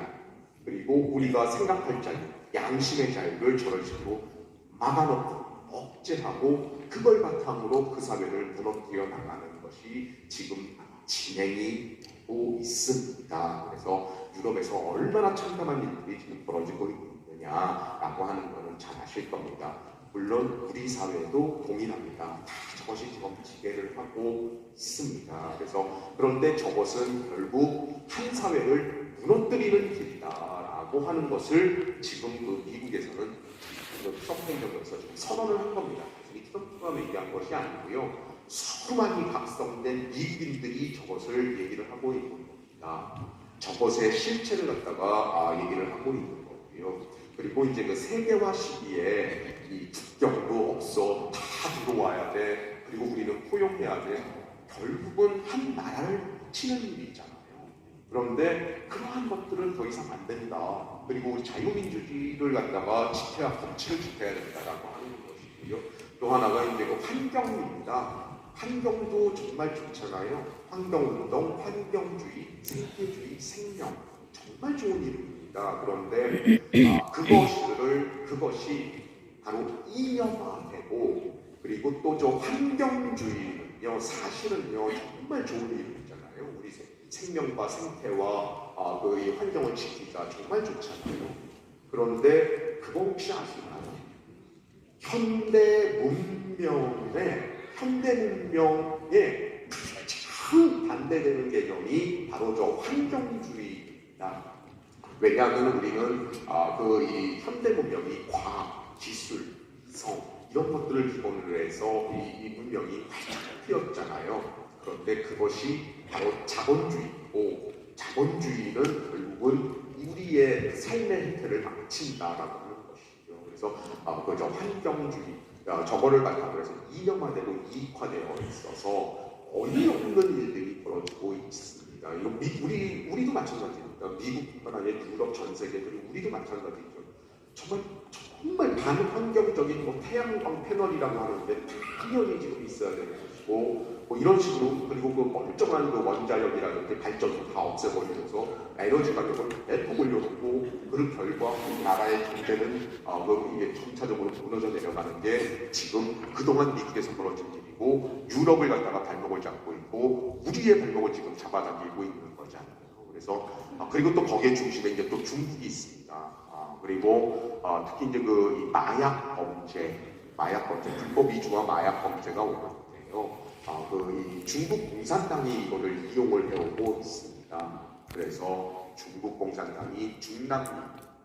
그리고 우리가 생각할 자유, 양심의 자유를 저런 식으로 막아놓고 억제하고, 그걸 바탕으로 그 사회를 무너뜨려 나가는 것이 지금 진행이 되고 있습니다. 그래서 유럽에서 얼마나 참담한 일들이 지금 벌어지고 있느냐라고 하는 것은 잘 아실 겁니다. 물론 우리 사회도 동일합니다. 다 저것이 지금 지배를 하고 있습니다. 그래서 그런데 저것은 결국 한 사회를 무너뜨리는 길이다라고 하는 것을 지금 그 미국에서는 트럼프 행정부에서 지금 선언을 한 겁니다. 이 트럼프가 얘기한 것이 아니고요. 수많이 각성된 미국인들이 저것을 얘기를 하고 있는 겁니다. 저것의 실체를 갖다가 얘기를 하고 있는 거고요. 그리고 이제 그 세계화 시기에 이 국경도 없어 다 들어와야 돼. 그리고 우리는 포용해야 돼. 결국은 한 나라를 치는 일이 있잖아요. 그런데 그러한 것들은 더 이상 안 된다. 그리고 우리 자유민주주의를 갖다가 지켜야 법치를 지켜야 된다라고 하는 것이고요. 또 하나가 이제 그 환경입니다. 환경도 정말 좋잖아요. 환경운동, 환경주의, 생태주의, 생명 정말 좋은 이름입니다. 그런데 그것이 바로 이념화되고 그리고 또 저 환경주의는요 사실은요 정말 좋은 이름이잖아요. 우리 생명과 생태와 이 환경을 지키자 정말 좋잖아요. 그런데 그거 혹시 아시나요? 현대 문명에 참 반대되는 개념이 바로 저 환경주의다. 왜냐하면 우리는 이 현대 문명이 과학, 기술, 이성 이런 것들을 기본으로 해서 이 문명이 활짝 피었잖아요. 그런데 그것이 바로 자본주의고 자본주의는 결국은 우리의 삶의 형태를 망친다라고 하는 것이죠. 그래서 그저 환경주의 저거를 갖다가 그래서 이념화되고 이익화되어 있어서 어이없는 일들이 벌어지고 있습니다. 이거 우리도 마찬가지입니다. 미국뿐만 아니라 유럽 전 세계 그리고 우리도 마찬가지죠. 정말 반환경적인 태양광 패널이라고 하는데 당연히 지금 있어야 되는 것이고 이런 식으로 그리고 그 멀쩡한 그 원자력이라든지 발전소 다 없애버리면서 에너지 가격을 대폭 올려놓고 그 결과 나라의 경제는 이게 점차적으로 무너져 내려가는 게 지금 그동안 미국에서 벌어진 일이고 유럽을 갖다가 발목을 잡고 있고 우리의 발목을 지금 잡아당기고 있는 거잖아요. 그래서 그리고 또 거기에 중심에 이제 또 중국이 있습니다. 그리고 특히 이제 이 마약 범죄, 불법 이주와 마약 범죄가 오는데요. 이 중국 공산당이 이거를 이용을 해오고 있습니다. 그래서 중국 공산당이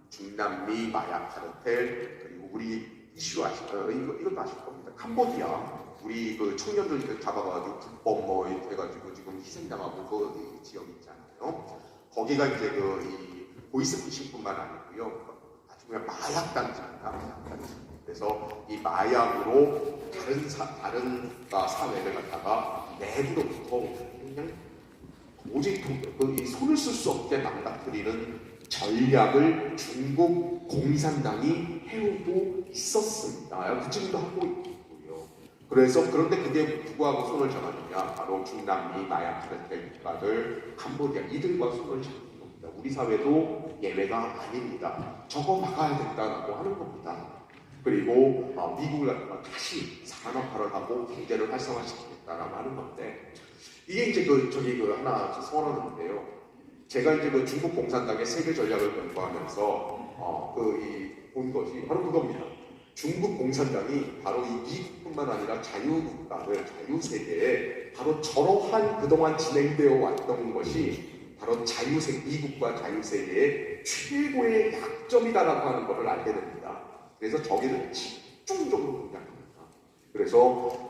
중남미 마약 카르텔 그리고 우리 이슈 이것도 아실 겁니다. 캄보디아 우리 그 청년들 잡아가지고 불법 해가지고 지금 희생당하고 그 지역 있잖아요. 거기가 이제 이 보이스피싱뿐만 아니고요. 아주 그냥 마약 단지입니다. 그래서 이 마약으로 다른 사회를 갖다가 내부로부터 그냥 오직 손을 쓸 수 없게 망가뜨리는 전략을 중국 공산당이 해오고 있었습니다. 지금도 하고 있고요. 그런데 그게 누구하고 손을 잡았느냐? 바로 중남미 마약 카르텔 국가들, 캄보디아 이들과 손을 잡는 겁니다. 우리 사회도 예외가 아닙니다. 저거 막아야 된다라고 하는 겁니다. 그리고 미국을 갖다가 다시 산업화를 하고 경제를 활성화시키겠다라고 하는 건데 이게 이제 하나 선언인데요. 제가 이제 중국 공산당의 세계 전략을 공부하면서 본 것이 바로 그겁니다. 중국 공산당이 바로 이 미국뿐만 아니라 자유국가들, 자유세계에 바로 저러한 그동안 진행되어 왔던 것이 바로 미국과 자유세계의 최고의 약점이다라고 하는 것을 알게 됩니다. 그래서 저기를 집중적으로 공략합니다. 그래서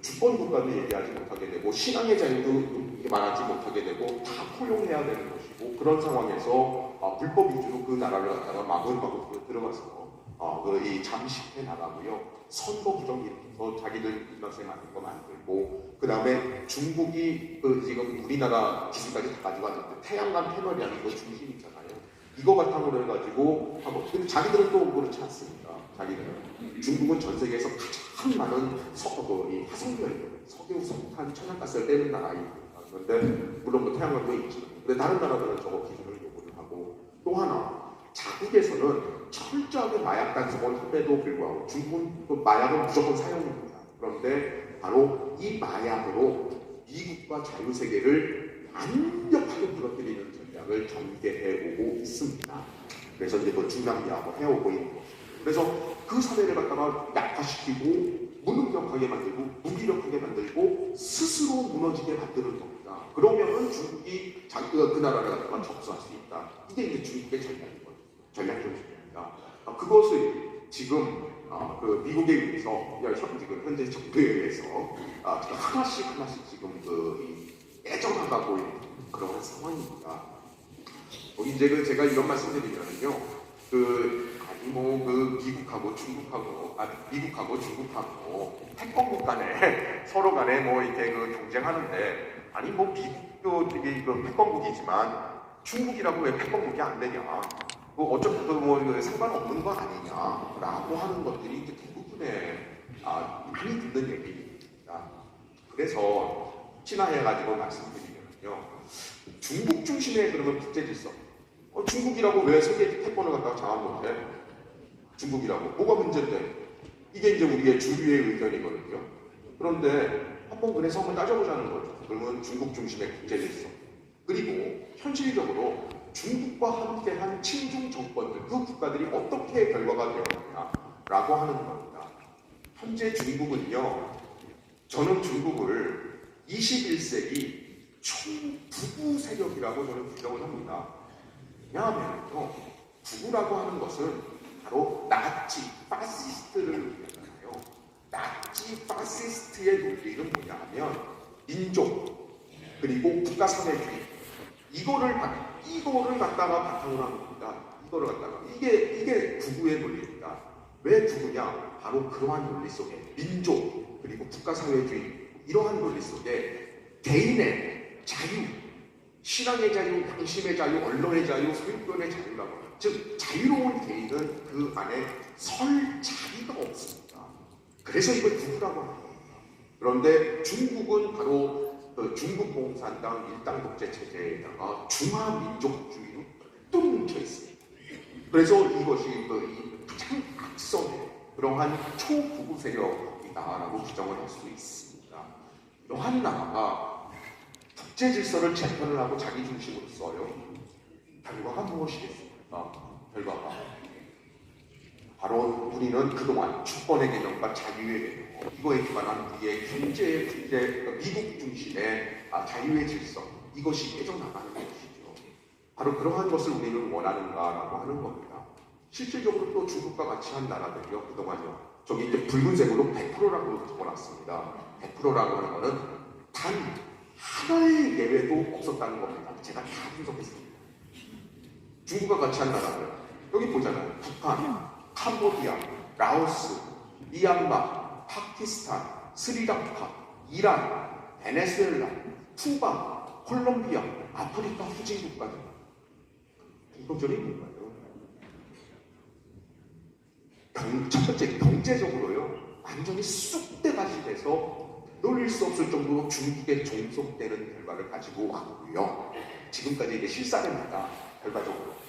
주권 국가도 얘기하지 못하게 되고 신앙의 자유도 말하지 못하게 되고 다 포용해야 되는 것이고 그런 상황에서 불법 위주로 그 나라를 갖다가 마구마구 들어가서 이 잠식해 나가고요. 선거 부정 일으켜서 자기들 입맛에 맞는 거 만들고 그 다음에 중국이 지금 우리나라 기술까지 다 가져갔는데 태양광 패널이라는 거 중심이잖아요. 이거 바탕으로 해가지고 근데 자기들은 또 그렇지 않습니다. 자기들은 중국은 전 세계에서 가장 많은 화석열, 석유, 석탄, 천연가스를 떼는 나라입니다. 그런데 물론 태양광도 있지만 근데 다른 나라들은 저거 기준을 요구를 하고 또 하나 자국에서는 철저하게 마약 단속을 함에도 불구하고 중국은 마약은 무조건 사용입니다. 그런데 바로 이 마약으로 미국과 자유세계를 완벽하게 무너뜨리는 전략을 전개해오고 있습니다. 그래서 이제 중남미하고 해오고 있는 것이고요. 그래서 그 사회를 갖다가 약화시키고 무능력하게 만들고 무기력하게 만들고 스스로 무너지게 만드는 겁니다. 그러면은 중국이 그 나라를 갖다가 접수할 수 있다. 이게 이제 중국의 전략이거든요. 전략 정신입니다. 그것을 지금 그 미국에 의해서 현재 정부에 의해서 하나씩 지금 깨져나가고 있는 그런 상황입니다. 이제 제가 이런 말씀드리면요, 미국하고 중국하고 패권국 간에 서로 간에 이렇게 경쟁하는데, 미국도 되게 패권국이지만 중국이라고 왜 패권국이 안 되냐? 어차피 상관없는 거 아니냐라고 하는 것들이 이제 대부분의 많이 듣는 얘기입니다. 그래서 친화해가지고 말씀드리면요, 중국 중심의 그러면 국제 질서. 중국이라고 왜 세계 패권을 갖다가 장악 못해? 중국이라고 뭐가 문제인데? 이게 이제 우리의 주류의 의견이거든요. 그런데 한번 따져보자는 거죠. 그러면 중국 중심의 국제 질서. 그리고 현실적으로 중국과 함께한 친중 정권들, 그 국가들이 어떻게 결과가 되었느냐라고 하는 겁니다. 현재 중국은요, 저는 중국을 21세기 초북우 세력이라고 저는 규정을 합니다. 왜냐하면요, 북우라고 하는 것은 바로 나치, 파시스트를 의미하잖아요. 나치, 파시스트의 논리는 뭐냐 하면 민족, 그리고 국가사회주의, 이거를 갖다가 바탕으로 하는 겁니다. 이거를 갖다가 이게 북우의 논리입니다. 왜 북우냐? 바로 그러한 논리 속에 민족 그리고 국가사회주의, 이러한 논리 속에 개인의 자유, 신앙의 자유, 양심의 자유, 언론의 자유, 소유권의 자유라고 하는, 즉 자유로운 개인은 그 안에 설 자리가 없습니다. 그래서 이걸 북우라고 하는 겁니다. 그런데 중국은 바로 중국 공산당 일당 독재 체제에다가 중화민족주의로 뭉쳐 있습니다. 그래서 이것이 가장 악성의 그러한 초북우 세력이다라고 규정을 할 수 있습니다. 이러한 나라가 국제 질서를 재편을 하고 자기 중심으로 써요. 결과가 무엇이겠습니까? 결과가 바로 우리는 그동안 주권의 개념과 자유의 개념, 이거에 기반한 우리의 경제, 미국 중심의 자유의 질서, 이것이 깨져나가는 것이죠. 바로 그러한 것을 우리는 원하는가라고 하는 겁니다. 실질적으로 또 중국과 같이 한 나라들이요, 그동안요, 저기 이제 붉은색으로 100%라고 적어놨습니다. 100%라고 하는 것은 단 하나의 예외도 없었다는 겁니다. 제가 다 분석했습니다. 중국과 같이 한 나라들, 여기 보잖아요. 북한, 캄보디아, 라오스, 미얀마, 파키스탄, 스리랑카, 이란, 베네수엘라, 쿠바, 콜롬비아, 아프리카 후진 국가들. 이것들이 뭔가요? 첫 번째, 경제적으로요, 완전히 쑥대밭이 돼서 놀릴 수 없을 정도로 중국에 종속되는 결과를 가지고 왔고요. 지금까지 이게 실사입니다. 결과적으로.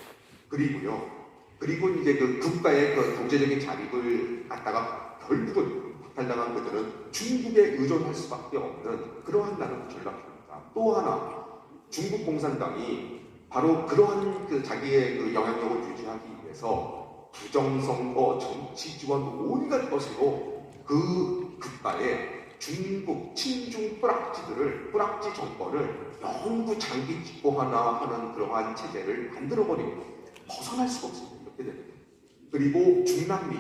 그리고 이제 그 국가의 그 경제적인 자립을 갖다가 결국은 박탈당한 그들은 중국에 의존할 수밖에 없는 그러한 나라의 전략입니다. 또 하나, 중국 공산당이 바로 그러한 자기의 그 영향력을 유지하기 위해서 부정선거, 정치 지원, 온갖 것으로 그 국가의 중국 친중 뿌락지 정권을 영구 장기 집권하나 하는 그러한 체제를 만들어버리고 벗어날 수가 없습니다. 이렇게 됩니다. 그리고 중남미,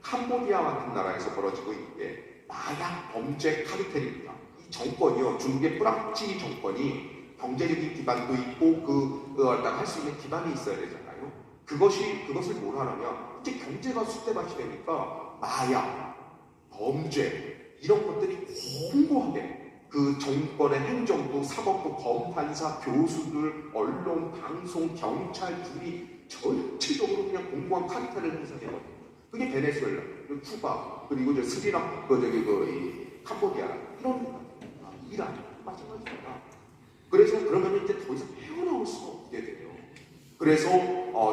캄보디아 같은 나라에서 벌어지고 있는 게 마약 범죄 카르텔입니다. 이 정권이요, 중국의 뿌락지 정권이 경제적인 기반도 있고 그걸 할 수 있는 기반이 있어야 되잖아요. 그것을 뭘 하냐면 이제 경제가 쑥대밭이 되니까 마약, 범죄 이런 것들이 공고하게 그 정권의 행정부, 사법부, 검판사, 교수들, 언론, 방송, 경찰들이 전체적으로 그냥 공고한 카르텔을 형성해거든요. 그게 베네수엘라, 쿠바, 그리고 이제 스리랑카, 캄보디아 이런 이란 마찬가지입니다. 그래서 그러면 이제 더 이상 헤어나올 수가 없게 돼요. 그래서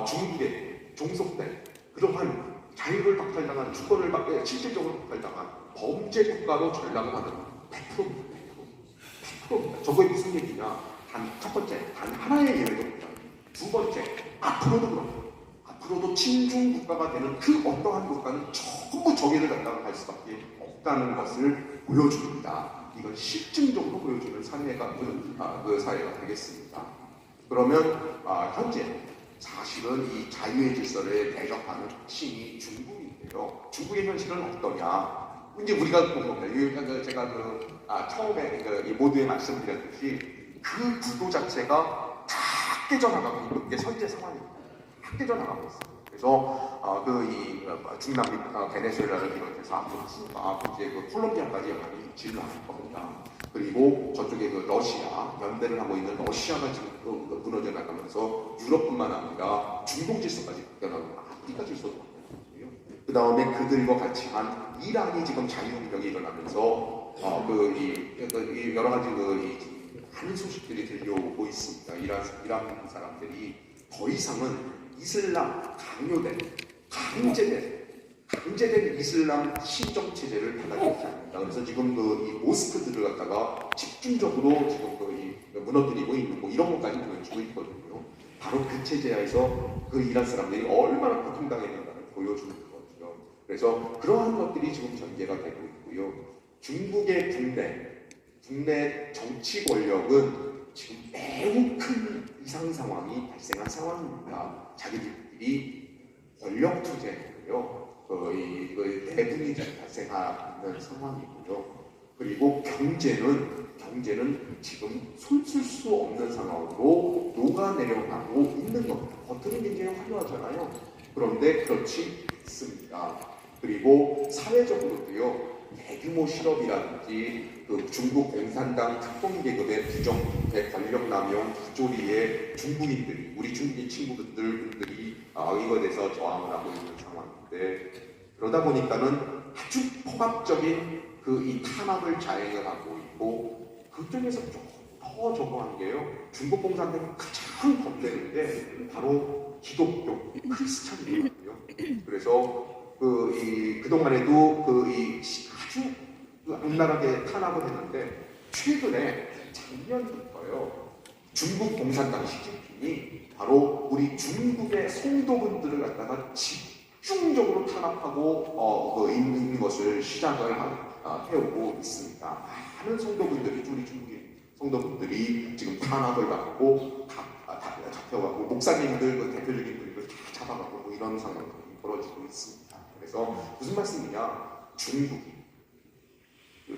중국에 종속된 그러한 자유를 박탈당한 주권을 실질적으로 박탈당한 범죄 국가로 전락을 하는 100%입니다. 100%입니다. 저거에 무슨 얘기냐? 첫 번째, 단 하나의 예외도 없다. 두 번째, 앞으로도 그렇고 앞으로도 친중 국가가 되는 그 어떠한 국가는 전부 저기를 갖다가 갈 수밖에 없다는 것을 보여줍니다. 이건 실증적으로 보여주는 사례가 그 사례가 되겠습니다. 그러면 현재 사실은 이 자유의 질서를 대적하는 핵심이 중국인데요. 중국의 현실은 어떠냐? 이제 우리가 보면 제가 처음에 이 모두에 말씀드렸듯이 그 구도 자체가 다 깨져나가고 있는 게 현재 상황입니다. 다 깨져나가고 있어요. 그래서 중남미 베네수엘라를 비롯해서 앞으로 쿠바, 이제 콜롬비아까지 많이 진출할 겁니다. 그리고 저쪽에 러시아, 연대를 하고 있는 러시아가 지금 또 무너져 나가면서 유럽뿐만 아니라 중동 질서까지 바뀌어나가고 아프리카 질서도 바뀌어나고요. 그 다음에 그들과 같이 한 이란이 지금 자유무역이 일어나면서 여러 가지 많은 소식들이 들려오고 있습니다. 이란 사람들이 더 이상은 이슬람 강제된 이슬람 신정 체제를 받아들이지 않는다. 그래서 지금 이 모스크들을 갖다가 집중적으로 지금 무너뜨리고 있는 이런 것까지 보여주고 있거든요. 바로 그 체제하에서 그 이란 사람들이 얼마나 고통당했는가를 보여주는 거죠. 그래서 그러한 것들이 지금 전개가 되고 있고요. 중국의 국내 정치 권력은 지금 매우 큰 이상 상황이 발생한 상황입니다. 자기들끼리 권력 투쟁이고요. 대분이 발생하는 상황이고요. 그리고 경제는 지금 손쓸 수 없는 상황으로 녹아내려가고 있는 겁니다. 겉으로는 굉장히 화려하잖아요. 그런데 그렇지 않습니다. 그리고 사회적으로도요. 대규모 실업이라든지 중국 공산당 특권 계급의 부정부패, 권력남용, 부조리에 중국인들이, 우리 중국인 친구들이 이거에 대해서 저항을 하고 있는 상황인데, 그러다 보니까는 아주 포괄적인 이 탄압을 자행을 하고 있고, 그쪽에서 조금 더 저거한 게요. 중국 공산당이 가장 겁내는데 바로 기독교, 크리스찬이거든요. 그래서 그동안에도 아주 악랄하게 탄압을 했는데, 최근에 작년부터요, 중국 공산당 시진핑이 바로 우리 중국의 성도분들을 갖다가 집중적으로 탄압하고 있는 것을 시작을 해오고 있습니다. 많은 성도분들이, 우리 중국인 성도분들이 지금 탄압을 받고 잡혀가고, 목사님들 대표적인 분들을 다 잡아가고 이런 상황이 벌어지고 있습니다. 그래서 무슨 말씀이냐? 중국이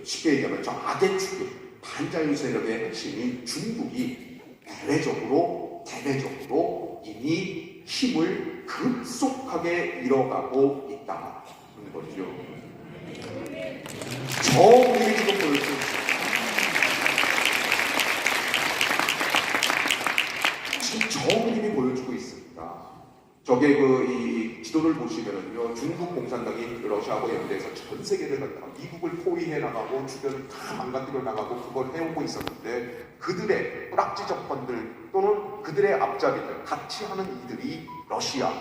쉽게 얘기하면 저 악의 축의 반자유 세력의 핵심인 중국이 대외적으로 이미 힘을 급속하게 잃어가고 있다는 거죠. 저음이 지금 보여주고 있습니다. 지금 저음이 보여주고 있습니다. 저게 이 지도를 보시면은요, 중국 공산당이 러시아하고 연대해서 전 세계를 갖다가 미국을 포위해 나가고 주변을 다 망가뜨려 나가고 그걸 해오고 있었는데, 그들의 뿌락지 적건들 또는 그들의 앞잡이들 같이 하는 이들이 러시아,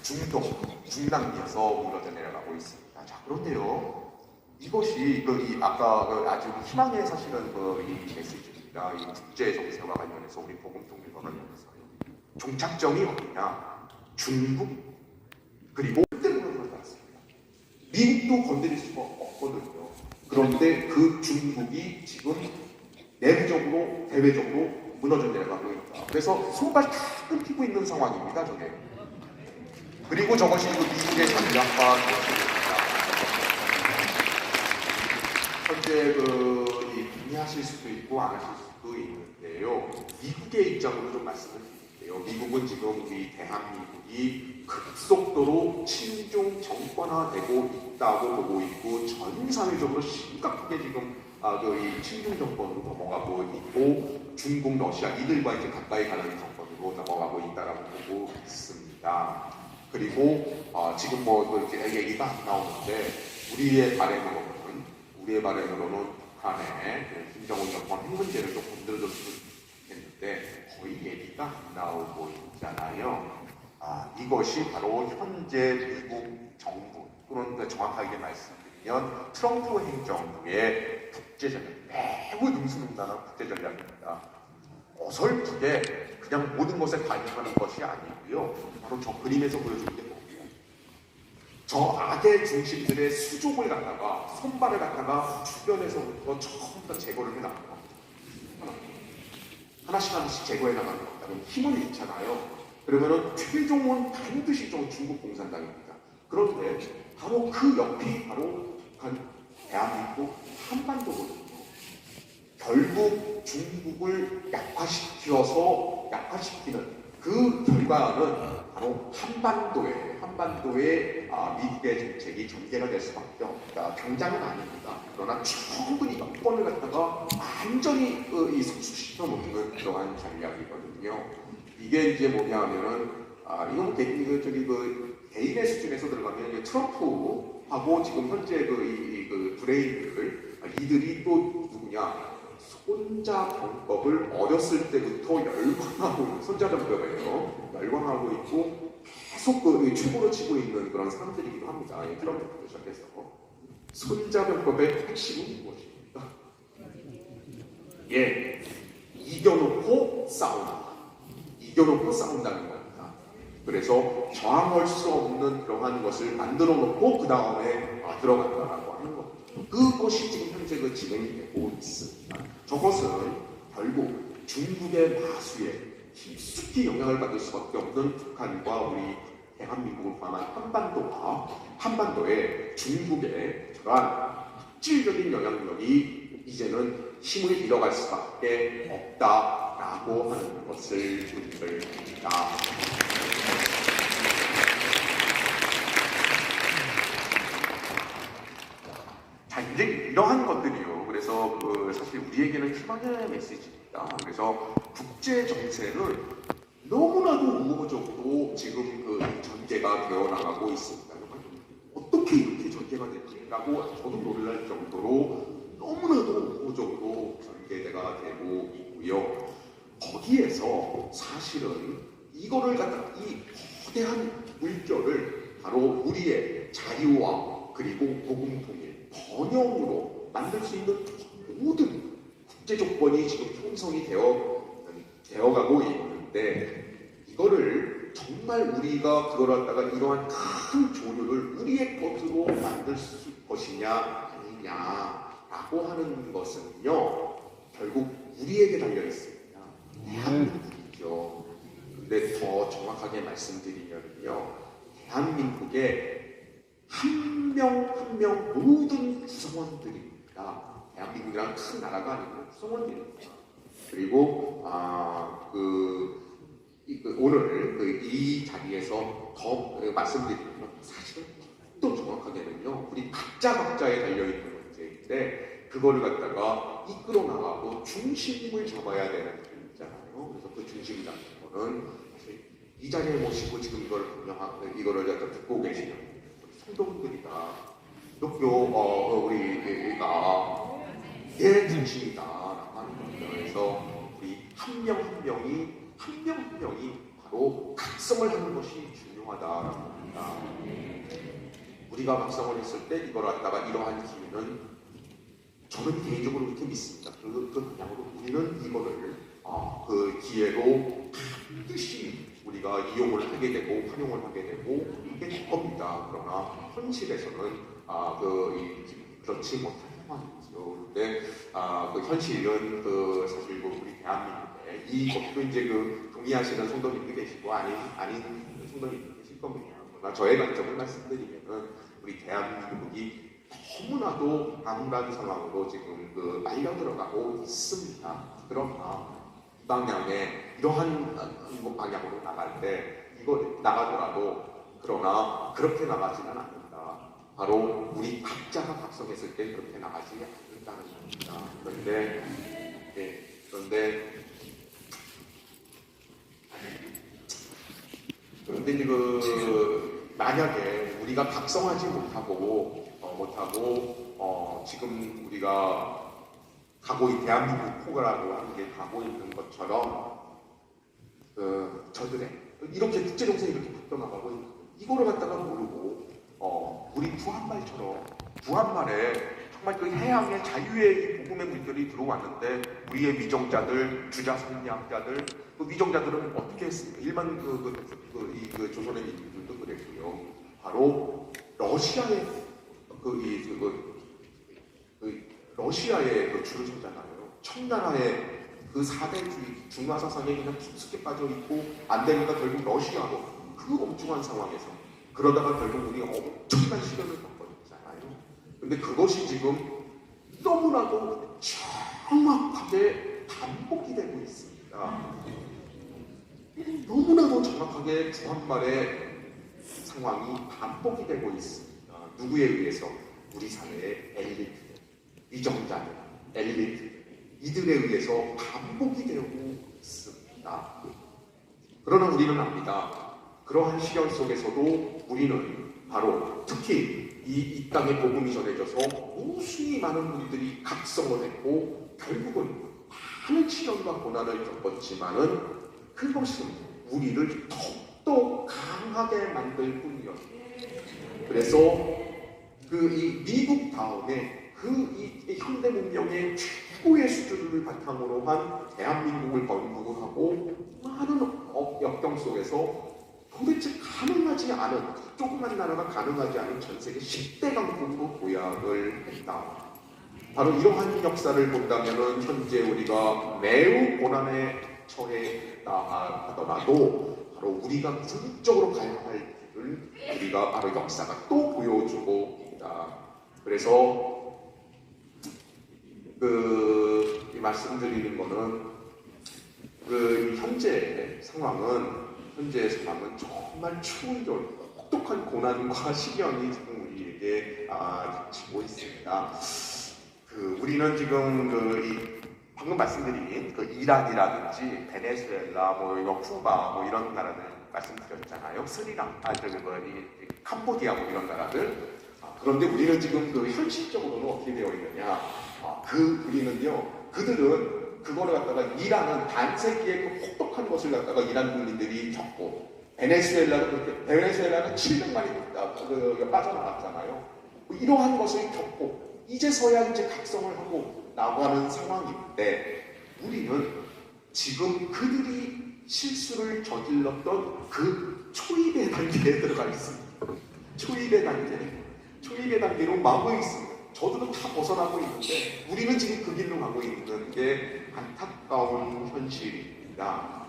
중동, 중남미에서 무너져 내려가고 있습니다. 자, 그런데요, 이것이 아까 아주 희망의 사실은 이 메시지입니다. 이 국제 정세와 관련해서, 우리 복음 통일과 관련해서요. 종착점이 어디냐? 중국, 그리고 그때로 들어갔습니다. 미국도 건드릴 수가 없거든요. 그런데 그 중국이 지금 내부적으로, 대외적으로 무너져 내려가고 있다. 그래서 손발 다 끊기고 있는 상황입니다, 저게. 그리고 저것이 미국의 전략과 결합입니다. 현재 동의하실 수도 있고 안 하실 수도 있는데요. 미국의 입장으로 좀 말씀을 드릴게요. 미국은 지금 우리 대한민국이 급속도로 친중 정권화되고 있다고 보고 있고, 전 사회적으로 심각하게 지금 이 친중 정권으로 넘어가고 있고, 중국, 러시아 이들과 이제 가까이 가는 정권으로 넘어가고 있다라고 보고 있습니다. 그리고 지금 이렇게 얘기가 안 나오는데, 우리의 바램으로는 북한의 김정은 정권 핵문제를 좀 건드려줬으면 좋겠는데 거의 얘기가 안 나오고 있잖아요. 이것이 바로 현재 미국 정부, 또는 정확하게 말씀드리면 트럼프 행정부의 국제전략, 매우 능수능란한 국제전략입니다. 어설프게 그냥 모든 것에 관여하는 것이 아니고요. 바로 저 그림에서 보여주는 게 뭡니까? 저 악의 중심들의 수족을 갖다가 손발을 갖다가 주변에서부터 처음부터 제거를 해나가는 겁니다. 하나씩 하나씩 제거해 나가는 겁니다. 그럼 힘을 잃잖아요. 그러면은 최종은 반드시 저 중국 공산당입니다. 그런데 바로 그 옆이 바로 북한, 대한민국, 한반도거든요. 결국 중국을 약화시키는 그 결과는 바로 한반도에 미국의 정책이 전개가 될 수밖에 없다. 당장은 아닙니다. 그러나 충분히 여건을 갖다가 완전히 이 성숙시켜 놓는 그러한 전략이거든요. 이게 이제 뭐냐 하면은 이건 개인의 수준에서 들어가면 트럼프하고 지금 현재 그 브레인들 이들이 또 누구냐? 손자병법을 어렸을 때부터 열광하고 손자병법이에요. 열광하고 있고 계속 그 최고로 치고 있는 그런 사람들이기도 합니다. 트럼프부터 시작해서 손자병법의 핵심은 무엇입니까? 예, 이겨놓고 싸운다는 겁니다. 그래서 저항할 수 없는 그러한 것을 만들어 놓고 그 다음에 들어간다라고 하는 겁니다. 그것이 지금 현재 진행이 되고 있습니다. 저것은 결국 중국의 마수에 깊숙이 영향을 받을 수밖에 없는 북한과 우리 대한민국을 포함한 한반도에 중국의 저러한 실질적인 영향력이 이제는 힘을 잃어갈 수밖에 없다라고 하는 것을 의미를 합니다. 자, 이제 이러한 것들이요. 그래서 사실 우리에게는 희망의 메시지입니다. 그래서 국제 정세는 너무나도 우호적으로 지금 전개가 되어 나가고 있습니다. 어떻게 이렇게 전개가 됐지라고 저도 놀랄 정도로 너무나도 우호적으로 전개가 되고 있고요. 거기에서 사실은 이거를 갖다 이 거대한 물결을 바로 우리의 자유와 그리고 복음 통일 번영으로 만들 수 있는 모든 국제 조건이 지금 형성이 되어가고 있는데 이거를 정말 우리가 그걸 갖다가 이러한 큰 조류를 우리의 것으로 만들 것이냐 아니냐라고 하는 것은요 결국 우리에게 달려 있습니다. 대한민국이죠. 근데 더 정확하게 말씀드리면요 대한민국의 한 명 한 명 모든 구성원들입니다. 대한민국이란 큰 나라가 아니고 구성원들입니다. 그리고 오늘 이 자리에서 더 말씀드리면 사실은 또 정확하게는요 우리 각자에 달려있는 문제인데 그거를 갖다가 이끌어 나가고 중심을 잡아야 되는 문제잖아요. 그래서 그 중심이 잡는 거는 사실 이 자리에 모시고 지금 이거를 갖다 듣고 계시는 성도분들이다. 우리가 내 중심이다라고 하는 겁니다. 그래서 우리 한 명 한 명이 바로 각성을 하는 것이 중요하다라고 합니다. 우리가 각성을 했을 때 이걸 갖다가 이러한 기회는 저는 개인적으로 그렇게 믿습니다. 그 방향으로 우리는 이거를 그 기회로 반드시 우리가 이용을 하게 되고 활용을 하게 되고 이게 될 겁니다. 그러나 현실에서는 그렇지 못한 상황이죠. 근데 그 현실은 사실 우리 대한민국에 이것도 이제 동의하시는 성도님도 계시고 아닌 성도님도 계실 겁니다. 그러나 저의 관점을 말씀드리면은 우리 대한민국이 너무나도 암울한 상황으로 지금 말려 들어가고 있습니다. 그러나 이 방향에 이러한 방향으로 나갈 때 이거 나가더라도 그러나 그렇게 나가지는 않는다. 바로 우리 각자가 각성했을 때 그렇게 나가지 않는다는 겁니다. 그런데 만약에 우리가 각성하지 못하고 지금 우리가 대한민국 포가라고 하는 게 가고 있는 것처럼 저들의 이렇게 국제정세에 이렇게 바뀌어나가고 있는 이거를 갖다가 모르고 우리 부한말에 정말 그 해양의 자유의 이 복음의 물결이 들어왔는데 우리의 위정자들, 주자 선리학자들, 그 위정자들은 어떻게 했습니까? 일반 조선의 민중들도 그랬고요. 바로 러시아의 러시아의 줄을 서잖아요. 청나라의 그 사대주의 중화 사상에 그냥 깊숙이 빠져 있고 안 되니까 결국 러시아로 그 엄중한 상황에서 그러다가 결국 우리 엄청난 시련을 겪었잖아요. 근데 그것이 지금 너무나도 정확하게 반복이 되고 있습니다. 너무나도 정확하게 주한말의 상황이 반복이 되고 있습니다. 누구에 의해서? 우리 사회의 엘리트, 위정자들, 엘리트, 이들에 의해서 반복이 되고 있습니다. 그러나 우리는 압니다. 그러한 시련 속에서도 우리는 바로 특히 이 땅에 복음이 전해져서 무수히 많은 분들이 각성을 했고 결국은 많은 시련과 고난을 겪었지만은 그것은 우리를 더욱더 강하게 만들 뿐이었습니다. 그래서 이 미국 다음에 이 현대 문명의 최고의 수준을 바탕으로 한 대한민국을 건국하고 많은 역경 속에서 도대체 가능하지 않은 조그만 나라가 가능하지 않은 전 세계 10대 강국으로 도약을 했다. 바로 이러한 역사를 본다면은 현재 우리가 매우 고난에 처해있다 하더라도 바로 우리가 궁극적으로 가야 할 길을 우리가 바로 역사가 또 보여주고 있다. 그래서 말씀드리는 거는 현재 상황은 정말 추운 겨울, 혹독한 고난과 시련이 지금 우리에게 닥치고 있습니다. 우리는 지금 방금 말씀드린 이란이라든지 베네수엘라, 쿠바 이런 나라들 말씀드렸잖아요. 스리랑카, 캄보디아 이런 나라들. 그런데 우리는 지금 현실적으로는 어떻게 되어 있느냐? 우리는요, 그들은 그거를 갖다가 이란은 반세기의 그 혹독한 것을 갖다가 이란 국민들이 겪고 베네수엘라는 700만이 빠져나갔잖아요. 이러한 것을 겪고 이제서야 이제 각성을 하고 나가는 상황인데 우리는 지금 그들이 실수를 저질렀던 그 초입의 단계에 들어가 있습니다. 초입의 단계로 마음에 있습니다. 저들은 다 벗어나고 있는데 우리는 지금 그 길로 가고 있는 게 안타까운 현실입니다.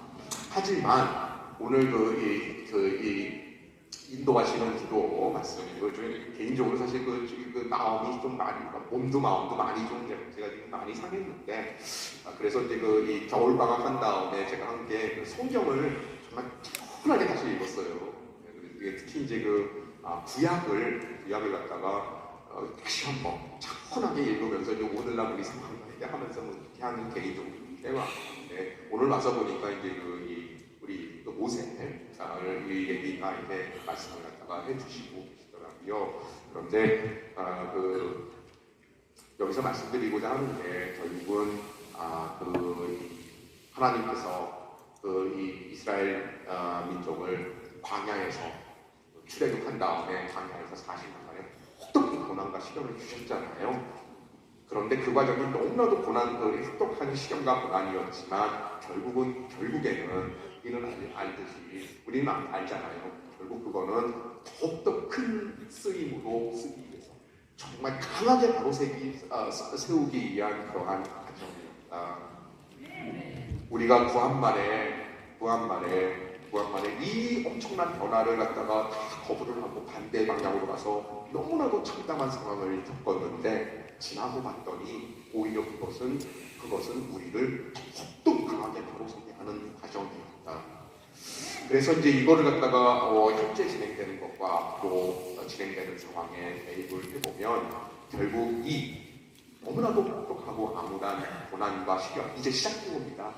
하지만 오늘 인도하시는 기도 말씀, 저희 개인적으로 사실 마음이 좀 많이, 몸도 마음도 많이 좀 제가 지금 많이 상했는데, 그래서 이제 이 겨울 방학한 다음에 제가 함께 성경을 정말 편하게 다시 읽었어요. 특히 이제 구약을 갖다가 다시 한번 차분하게 읽으면서 오늘날 우리 상황을 하면서 이렇게 하는 개인적으로 때왔는데 오늘 와서 보니까 이제 우리 모세를 이 얘기가 이렇게 말씀을 갖다가 해주시고 계시더라고요. 그런데 여기서 말씀드리고자 하는 게 결국은 하나님께서 이 이스라엘 민족을 광야에서 출애굽한 다음에 광야에서 40년간의 혹독한 고난과 시련을 주셨잖아요. 그런데 그 과정이 너무나도 혹독한 시련과 고난이었지만 결국에는 우리는 알듯이 우리는 알잖아요. 결국 그거는 더욱더 큰 쓰임으로 쓰기 위해서 정말 강하게 바로 세우기 위한 그러한 과정이었다. 우리가 구한말에 이 엄청난 변화를 갖다가 다 거부를 하고 반대 방향으로 가서 너무나도 참담한 상황을 겪었는데 지나고 봤더니 오히려 그것은 우리를 더욱 강하게 바로 서게 하는 과정이었다. 그래서 이제 이거를 갖다가 현재 진행되는 것과 앞으로 진행되는 상황에 대입을 해보면 결국 이 너무나도 혹독하고 암울한 고난과 시련 이제 시작됩니다.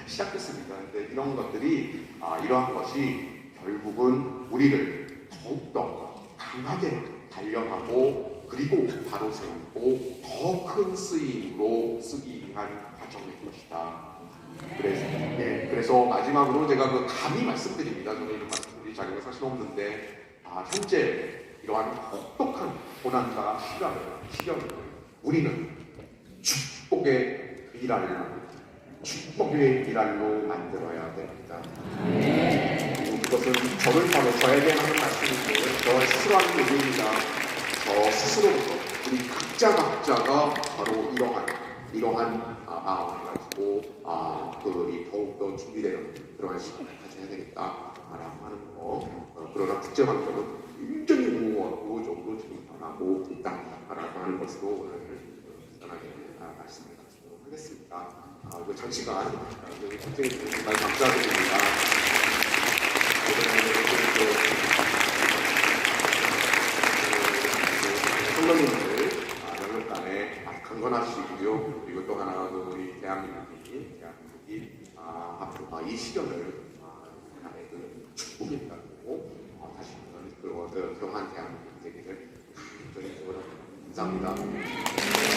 시작됐습니다. 근데 이런 것들이 이러한 것이 결국은 우리를 더욱더 강하게 단련하고 그리고 바로 세우고 더 큰 쓰임으로 쓰기 위한 과정일 것이다. 그래서 마지막으로 제가 감히 말씀드립니다. 저는 이런 말씀드릴 자격이 사실 없는데 현재 이러한 혹독한 고난과 시련을 우리는 축복의 비랄로 만들어야 됩니다. 그리고 그것은 저를 바로 저에게 하는 말씀이고 저 스스로 하는 얘기입니다. 저 스스로부터 우리 각자가 바로 이러한 마음을 가지고 이 더욱더 준비되는 그러한 시간을 가져야 되겠다라고 하는 거. 그러나 국제관계는 굉장히 우호적으로 지금 변하고 있다라고 하는 것으로 오늘 간단하게 말씀을 드리도록 하겠습니다. 이거 장시간 굉장히 정말 감사드립니다. 선배님들 영역간에 강건하시고요. 그리고 또 하나 우리 대한민국이 앞으로 이 시련을 하나의 축복이라고 다시 한번 그러한 대한민국 되기를 감사합니다.